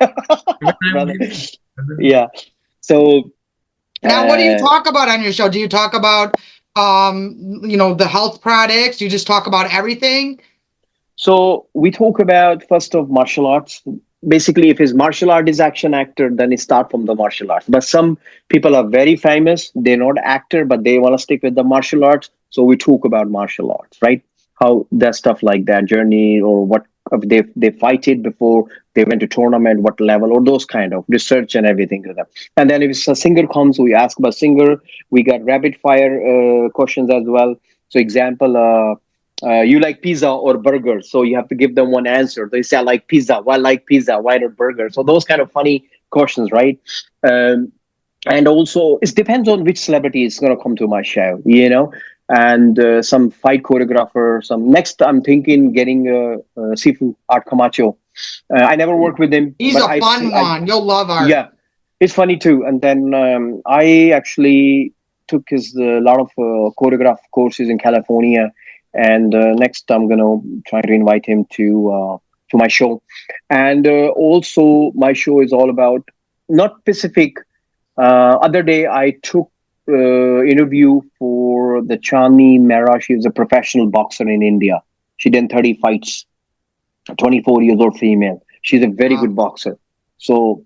brother. Yeah. So Now, what do you uh, talk about on your show? Do you talk about the health products? Do you just talk about everything? So we talk about first of martial arts. Basically, if his martial art is action actor, then it start from the martial arts. But some people are very famous. They're not actor, but they want to stick with the martial arts. So we talk about martial arts, right? How that stuff like that journey or what if they fight it before they went to tournament, what level, or those kind of research and everything to them. And then if a singer comes, we ask about singer. We got rapid fire questions as well. So example, you like pizza or burger? So you have to give them one answer. They say, I like pizza. Why like pizza? Why not burger? So those kind of funny questions, right? And also, it depends on which celebrity is going to come to my show, and some fight choreographer. Some next, I'm thinking getting Sifu Art Camacho. I never worked with him. He's but a fun one. You'll love Art. Yeah, it's funny too. And then I actually took his a lot of choreograph courses in California. And next, I'm gonna try to invite him to my show. And also, my show is all about not specific. Other day, I took interview for the Chandni Mehra. She was a professional boxer in India. She did 30 fights, 24 years old female. She's a very good boxer. So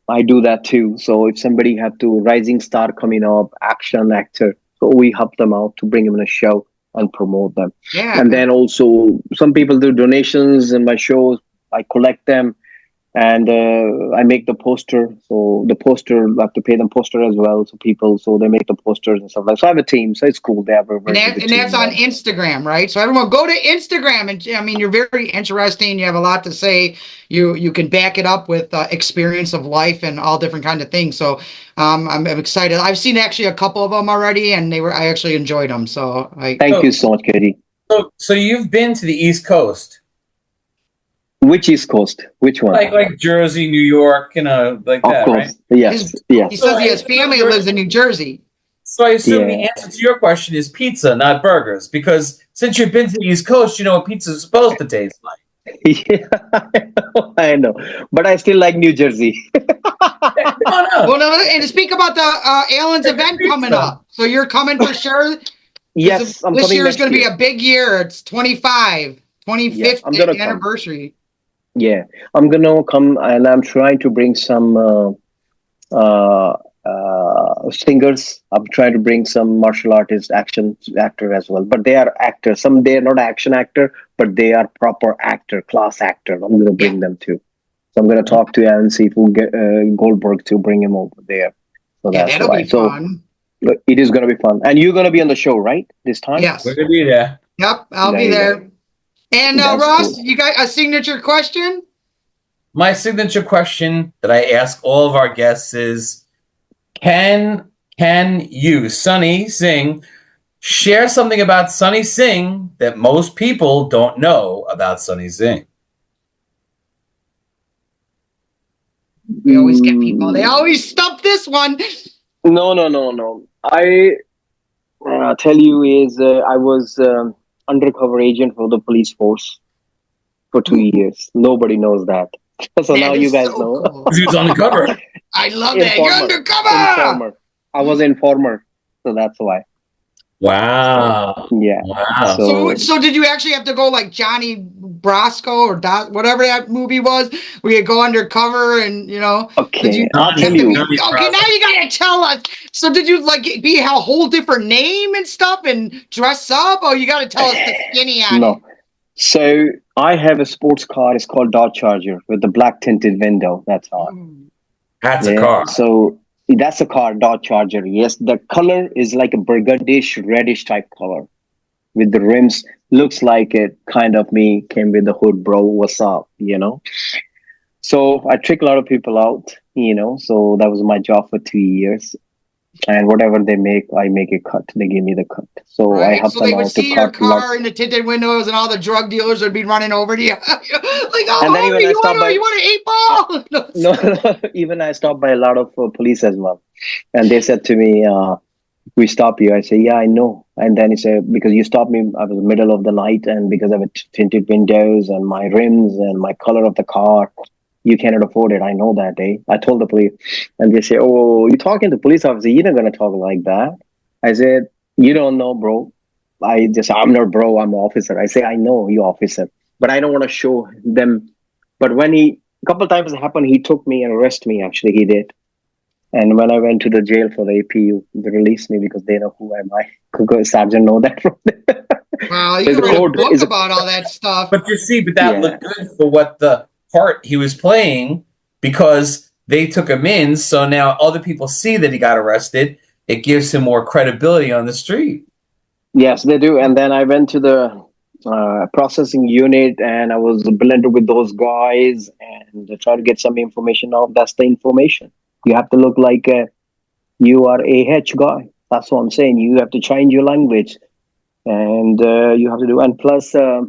I do that too. So if somebody have to rising star coming up, action actor, so we help them out to bring them in a show and promote them. Yeah. And then also some people do donations in my shows. I collect them. And I make the poster. So the poster, I have to pay them poster as well. So they make the posters and stuff like that. So I have a team. So it's cool. They have a very and that's on Instagram, right? So everyone go to Instagram. And I mean, you're very interesting. You have a lot to say. You can back it up with experience of life and all different kind of things. So I'm excited. I've seen actually a couple of them already, and I actually enjoyed them. So thank you so much, Katie. So you've been to the East Coast. Which East Coast? Which one? Like Jersey, New York, like of that, course. right? Yes. Yes. He says his family lives in New Jersey. So I assume the answer to your question is pizza, not burgers, because since you've been to the East Coast, you know what pizza is supposed to taste like. Yeah, I know. But I still like New Jersey. Well, no, and to speak about the Allen's event coming up. So you're coming for sure? Yes, I'm this coming year is going to be year. a big year. It's 25, 25th anniversary. Yeah, I'm gonna come, and I'm trying to bring some singers. I'm trying to bring some martial artist, action actor as well. But they are actors. They're not action actor, but they are proper actor, class actor. I'm gonna bring them too. So I'm gonna talk to Alan, see if we'll get Goldberg to bring him over there. So that's that'll be fun. It is gonna be fun, and you're gonna be on the show, right? This time? Yes, we're gonna be there. Yep, I'll be there. And Ross, cool. You got a signature question? My signature question that I ask all of our guests is, can you, Sunny Singh, share something about Sunny Singh that most people don't know about Sunny Singh? We always get people. They always stump this one. No. I tell you is I was undercover agent for the police force for 2 years. Nobody knows that. So that now you guys so know. Cool. He was undercover. I love that. You're undercover. I was informer, so that's why. Wow. Yeah. Wow. So did you actually have to go like Johnny Brasco or whatever that movie was, where you go undercover and Okay, I'll tell you. Okay, now you gotta tell us. So did you like be a whole different name and stuff and dress up? Or you gotta tell us the skinny on it? So I have a sports car. It's called Dodge Charger with the black tinted window. That's all. That's a car. So that's a car, Dodge Charger. Yes, the color is like a burgundish, reddish type color with the rims. Looks like it kind of me came with the hood, bro. What's up? So I trick a lot of people out, so that was my job for 2 years. And whatever they make, I make a cut. They give me the cut. So I help them out to cut. So they would see your car in the tinted windows, and all the drug dealers would be running over to you. Like, oh, you want an 8 ball? No, even I stopped by a lot of police as well. And they said to me, we stop you. I say, yeah, I know. And then he said, because you stopped me, I was in the middle of the night, and because of tinted windows and my rims and my color of the car, you cannot afford it. I know that, eh? I told the police, and they say, oh, you're talking to police officer. You're not going to talk like that. I said, you don't know, bro. I'm not bro. I'm an officer. I say, I know you officer, but I don't want to show them. But when a couple of times it happened, he took me and arrested me. Actually, he did. And when I went to the jail for the APU, they released me because they know who am I. Sergeant know that from there. Wow, you wrote a book about all that stuff. But that looked good for what the part he was playing because they took him in. So now other people see that he got arrested. It gives him more credibility on the street. Yes, they do. And then I went to the processing unit, and I was blended with those guys and try to get some information out. That's the information. You have to look like you are a H guy. That's what I'm saying. You have to change your language, and you have to do. And plus, I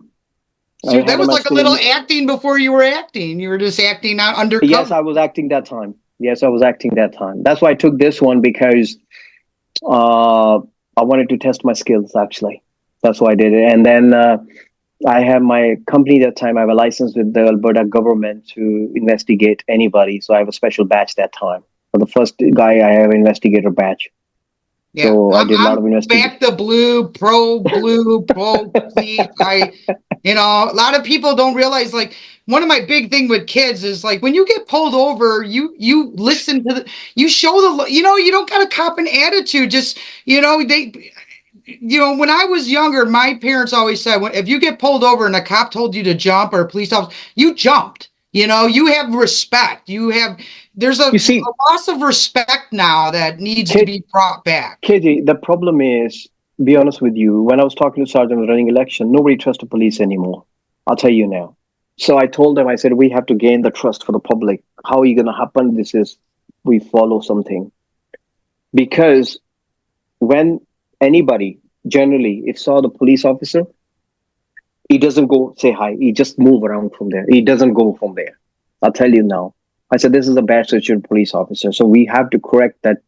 So that had a was like a little masculine. acting before you were acting. You were just acting out Yes, undercover. I was acting that time. Yes, I was acting that time. That's why I took this one because uh, I wanted to test my skills. Actually, that's why I did it. And then I have my company that time. I have a license with the Alberta government to investigate anybody. So I have a special badge that time. For the first guy, I have investigator badge. Yeah, So I did a lot I'm of investigation. back the blue, pro police. A lot of people don't realize, like, one of my big thing with kids is, like, when you get pulled over, you listen to you show you don't got a cop an attitude. Just, when I was younger, my parents always said, if you get pulled over and a cop told you to jump, or a police officer, you jumped. You have respect. There's a You see, loss of respect now that needs to K- be brought back. KJ, the problem is, be honest with you, when I was talking to Sergeant running election, nobody trusts the police anymore. I'll tell you now. So I told them, I said, we have to gain the trust for the public. How are you going to happen? This is, we follow something. Because when anybody, generally, if saw the police officer, he doesn't go say hi. He just move around from there. He doesn't go from there. I'll tell you now. I said, this is a bad situation police officer. So we have to correct that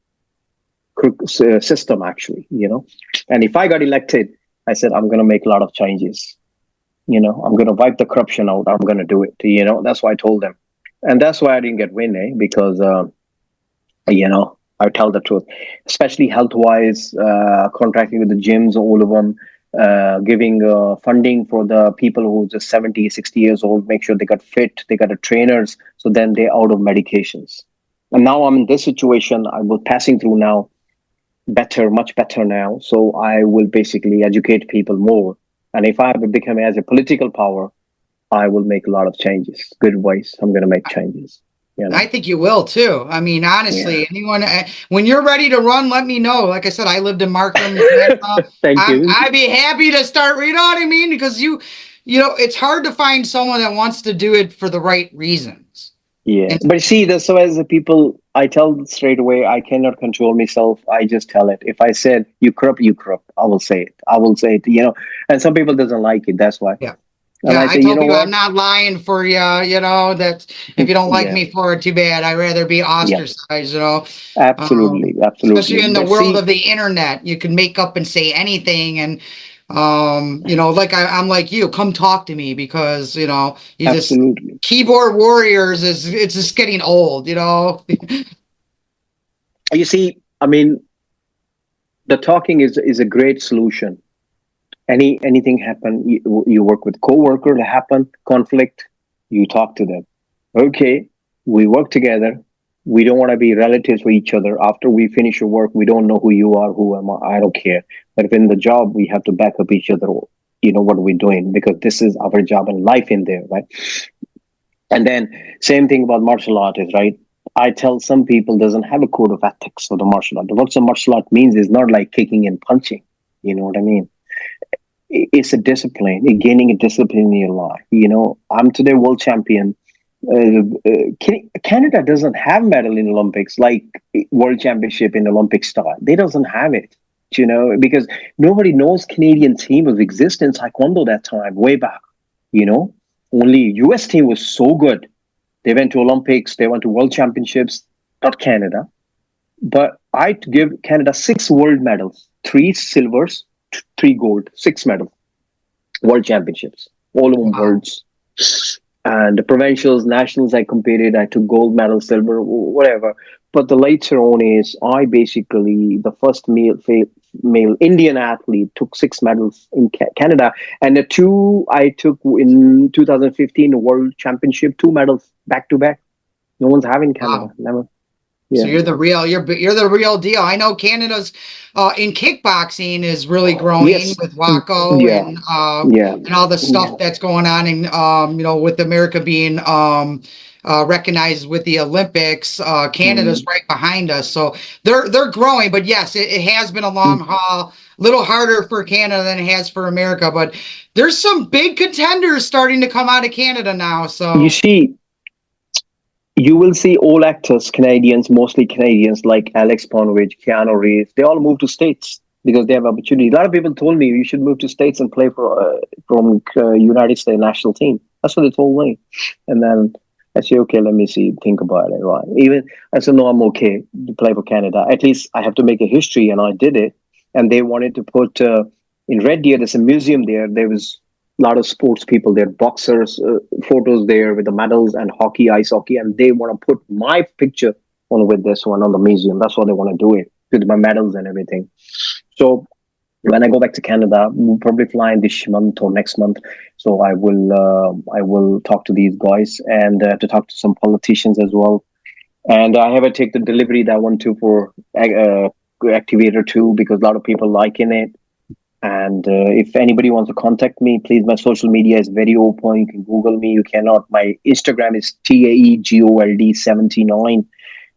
system, actually. And if I got elected, I said, I'm going to make a lot of changes. I'm going to wipe the corruption out. I'm going to do it. That's why I told them. And that's why I didn't get win, because, I tell the truth, especially health wise, contracting with the gyms, all of them, giving funding for the people who are just 70, 60 years old, make sure they got fit, they got a trainers, so then they're out of medications. And now I'm in this situation. I was passing through now better, much better now. So I will basically educate people more. And if I become as a political power, I will make a lot of changes. Good ways. I'm going to make changes. I think you will too. I mean, Yeah. honestly, when you're ready to run, let me know. Like I said, I lived in Markham, Canada. Thank you. I'd be happy to start. You know what I mean? Because it's hard to find someone that wants to do it for the right reasons. Yeah. And But see, that's so as the people, I tell straight away, I cannot control myself. I just tell it. If I said you corrupt, you corrupt, I will say it. I will say it. And some people doesn't like it. That's why. yeah, And yeah. I I say, you tell know people what? I'm not lying for you. That if you don't like Yeah. me for it, too bad. I'd rather be Yeah. ostracized. Absolutely. Especially Absolutely. in the But world see, of the internet, you can make up and say anything. And like I'm like you, come talk to me, because you just absolutely. keyboard warriors it's just getting old. You see, I mean, the talking is a great solution. Anything happen, you work with coworker that happen conflict, you talk to them. Okay, we work together. We don't want to be relatives with each other. After we finish your work, we don't know who you are, who am I don't care. But if in the job, we have to back up each other. What are we doing? Because this is our job and life in there, right? And then same thing about martial art is, right? I tell some people doesn't have a code of ethics for the martial art. What the martial art means is not like kicking and punching. You know what I mean? It's a discipline, gaining a discipline in your life. I'm today world champion. Canada doesn't have medal in Olympics like world championship in Olympic style. They doesn't have it, because nobody knows Canadian team was exist in Taekwondo that time, way back. Only US team was so good. They went to Olympics, they went to world championships, not Canada. But I give Canada 6 world medals, 3 silvers, 3 gold, 6 medals, world championships, all of them Wow. worlds. And the provincials, nationals, I competed. I took gold medal, silver, whatever. But the later on is I basically the first male Indian athlete took 6 medals in Canada, and the 2 I took in 2015 World Championship, 2 medals back to back. No one's having Canada, Wow. never. So Yeah. you're the real, you're the real deal. I know Canada's in kickboxing is really growing Yes. with Waco Yeah. Yeah. and all the Yeah. stuff that's going on, and with America being recognized with the Olympics. Canada's Mm. right behind us, so they're growing. But yes, it has been a long haul, a little harder for Canada than it has for America. But there's some big contenders starting to come out of Canada now. You So see, you will see all actors, Canadians, mostly Canadians, like Alex Ponovich, Keanu Reeves. They all move to states because they have opportunity. A lot of people told me you should move to states and play for from United States national team. That's what they told me. And then I said, okay, let me see, think about it. Right? Even I said, no, I'm okay to play for Canada. At least I have to make a history, and I did it. And they wanted to put in Red Deer. There's a museum there. There was a lot of sports people there, boxers, photos there with the medals and hockey, ice hockey, and they want to put my picture on with this one on the museum. That's what they want to do it with my medals and everything. So when I go back to Canada, we'll probably fly in this month or next month. So I will talk to these guys and to talk to some politicians as well. And I have to take the delivery that I want to for Activator 2 because a lot of people liking it. And if anybody wants to contact me, please, my social media is very open. You can Google me. You cannot. My Instagram is TAEGOLD79.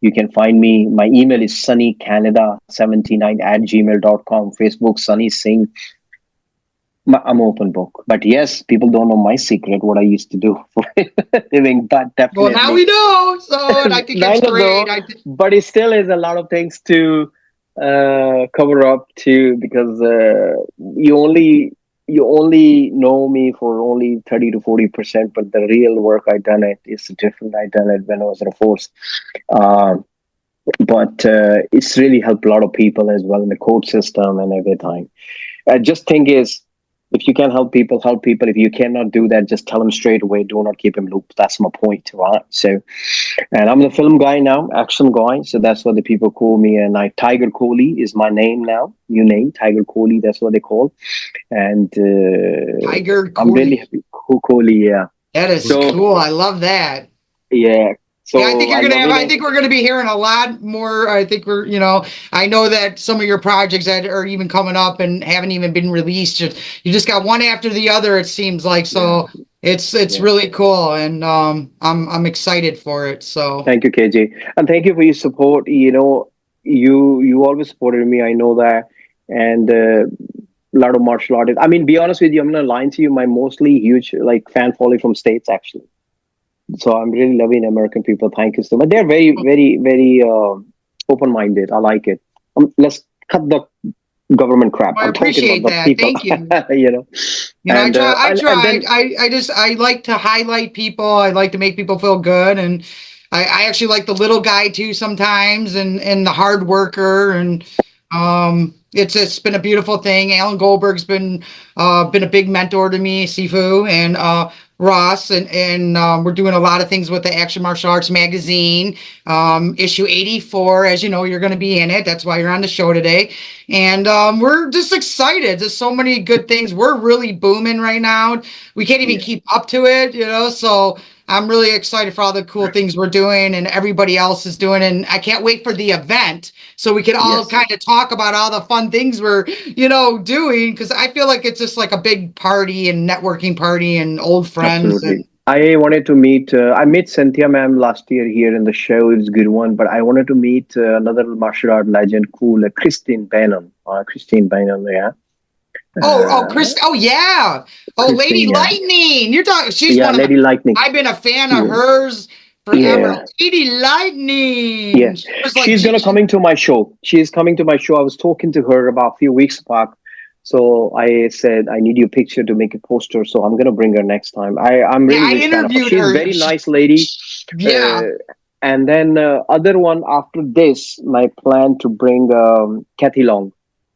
You can find me. My email is sunnycanada79@gmail.com. Facebook, Sunny Singh. I'm open book. But yes, people don't know my secret, what I used to do for a living, but well, now definitely. we know. So and I think it's Kind of great. though, but it still is a lot of things to cover up too because you only know me for only 30 to 40%, but the real work I done it is different. I done it when I was in a force. Uh, but it's really helped a lot of people as well in the court system and everything. I just think is if you can help people, help people. If you cannot do that, just tell them straight away. Do not keep them looped. That's my point, right? So, and I'm the film guy now, action guy. So that's what the people call me. And Tiger Kohli is my name now. New name, Tiger Kohli. That's what they call. And Tiger I'm really Cooley. happy. Kohli, yeah. That is So cool. I love that. yeah. Yeah, I think So you're I gonna love have. it. I think we're gonna be hearing a lot more. I think I know that some of your projects that are even coming up and haven't even been released. You just got one after the other. It seems like Yeah. so. It's Yeah. really cool, and I'm excited for it. So Thank you, KJ, and thank you for your support. You always supported me. I know that, and a lot of martial artists. I mean, be honest with you, I'm gonna lie to you. My mostly huge like fan following from states actually. So I'm really loving American people. Thank you so much. They're very, very, very open minded. I like it. Let's cut the government crap. I I'm talking about appreciate the that. people. Thank you. you know, I and try. I and try. then I like to highlight people. I like to make people feel good, and I actually like the little guy too sometimes, and the hard worker, and it's been a beautiful thing. Alan Goldberg's been a big mentor to me, Sifu, and Ross, and we're doing a lot of things with the Action Martial Arts magazine, issue 84. As you know, you're going to be in it. That's why you're on the show today. And we're just excited. There's so many good things. We're really booming right now. We can't even yeah, keep up to it. So I'm really excited for all the cool things we're doing and everybody else is doing. And I can't wait for the event so we can all yes, kind of talk about all the fun things we're doing. Because I feel like it's just like a big party and networking party and old friends. And absolutely. I wanted to meet. I met Cynthia ma'am last year here in the show. It was a good one. But I wanted to meet another martial art legend, cool, Christine Bannon. Christine Bannon, yeah. Chris. Oh, yeah. Oh, Lady Christine, yeah, Lightning. You're talking. She's yeah, one of my. Lady Lightning. I've been a fan of Yeah, hers forever. yeah. Lady Yeah, Lightning. She was like, she's gonna coming to my show. She is coming to my show. I was talking to her about a few weeks back. So I said I need your picture to make a poster. So I'm gonna bring her next time. I'm yeah, really I huge fan of her. interviewed She's her. very nice lady. Yeah. Uh, and then other one after this, my plan to bring Kathy Long.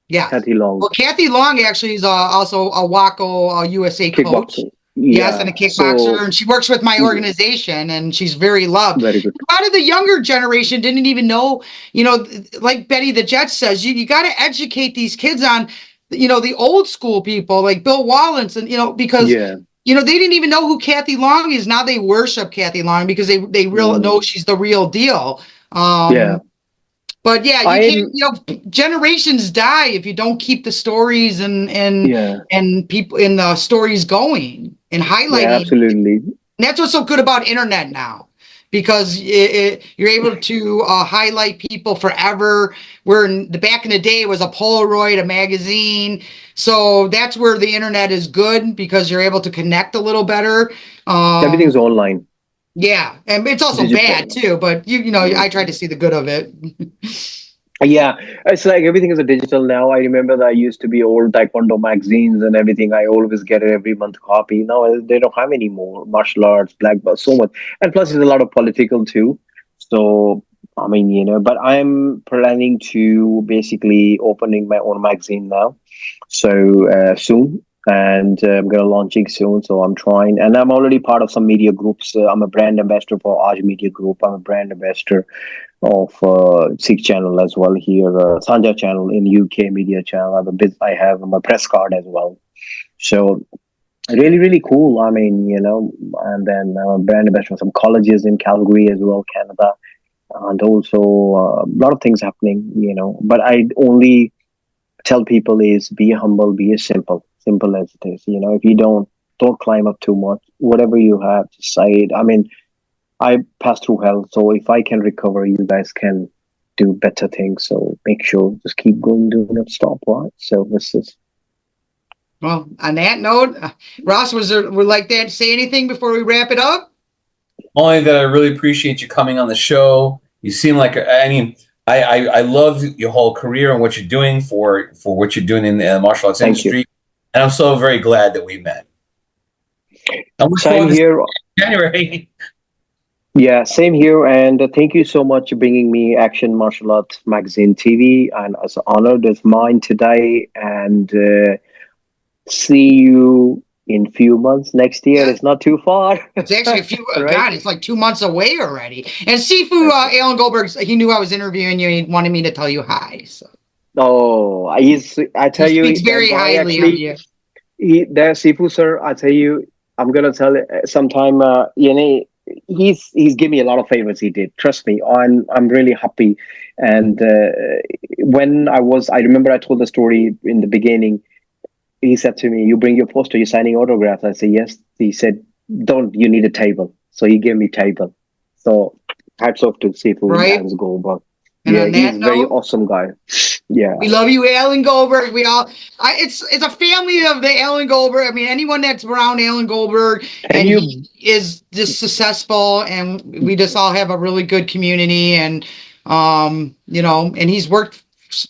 Yes. Kathy Long Well, Kathy Long actually is also a Waco USA coach. kickboxing. Yes, Yeah. and a kickboxer, So and she works with my yeah, organization, and she's very loved. very good. A lot of the younger generation didn't even know, like Betty the Jet says, you got to educate these kids on, the old school people like Bill Wallace, and because Yeah. they didn't even know who Kathy Long is. Now they worship Kathy Long because they real know Mm, she's the real deal. Yeah. But yeah, you can't, I'm generations die if you don't keep the stories yeah, and people in the stories going and yeah, highlighting. absolutely. And that's what's so good about internet now, because you're able to highlight people forever. Where in the back in the day it was a Polaroid, a magazine. So that's where the internet is good, because you're able to connect a little better. Everything's online, Yeah, and it's also bad digital. too. But I try to see the good of it. Yeah, it's like everything is a digital now. I remember that I used to be old Taekwondo magazines and everything. I always get it every month copy. Now they don't have any more martial arts, black belt, so much. And plus, there's a lot of political too. So, I mean, but I'm planning to basically opening my own magazine now. So soon. And I'm gonna launching soon. So I'm trying, and I'm already part of some media groups. I'm a brand ambassador for Aj Media Group. I'm a brand ambassador of SINGH channel as well here, Sanja channel in UK media channel. I have my press card as well. So really, really cool. I mean, and then I'm a brand ambassador for some colleges in Calgary as well, Canada, and also a lot of things happening. But I only tell people is be humble, be simple as it is. If you don't climb up too much, whatever you have, just say it. I mean, I passed through hell, so if I can recover, you guys can do better things. So make sure just keep going, do not stop, right? So this is Well, on that note, Ross, would like that to say anything before we wrap it up? Only that I really appreciate you coming on the show. You seem like I mean, I love your whole career and what you're doing for what you're doing in the martial arts thank you. industry, and I'm so very glad that we met. I look Same forward to here. January. Yeah, same here. And thank you so much for bringing me Action Martial Arts Magazine TV. And it's an honor is mine today. And see you in few months next year. Yeah, It's not too far. it's actually a few. Right? God, it's like 2 months away already. And Sifu Alan Goldberg, he knew I was interviewing you. And he wanted me to tell you hi. So Oh, I he tell speaks you, that very guy highly of actually, you. there, Sifu sir, I tell you, I'm gonna tell it sometime. He's given me a lot of favors. He did. Trust me. I'm really happy. And when I remember I told the story in the beginning. He said to me, "You bring your poster. You're signing autographs." I said, "Yes." He said, "Don't. You need a table." So he gave me table. So hats off to Sifu Right. and Goldberg. And Yeah, on he's that a very note, awesome guy. Yeah. we love you, Alan Goldberg. It's a family of the Alan Goldberg. I mean, anyone that's around Alan Goldberg, And and you, he is just successful, and we just all have a really good community, and and he's worked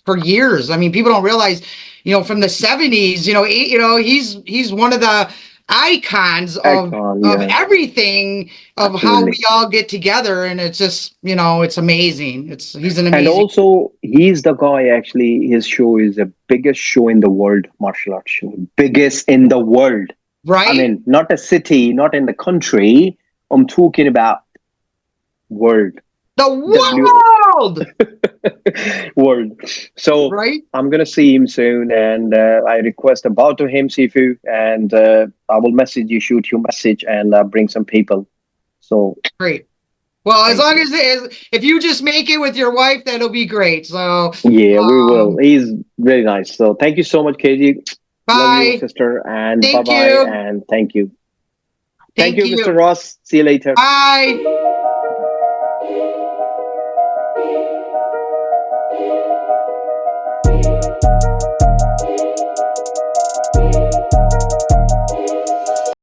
for years. I mean, people don't realize, from the '70s, he's one of the icons of Icon, yeah, everything, of how we absolutely. all get together, and it's just, it's amazing. He's an And amazing, also, he's the guy, actually, his show is the biggest show in the world, martial arts show. Biggest in the world. I right? mean, not a city, not in the country. I'm talking about world. The W world, world. So right? I'm gonna see him soon, and I request a bow to him, Sifu, and I will message you, shoot you a message, and bring some people. So Great. Well, as thank long you. as if you just make it with your wife, that'll be great. So, Yeah, we will. um, He's very nice. So thank you so much, KG. Love you, bye. sister, and bye Thank bye, you. and thank you. Thank Thank you, Mr. you. Ross. See you later. Bye.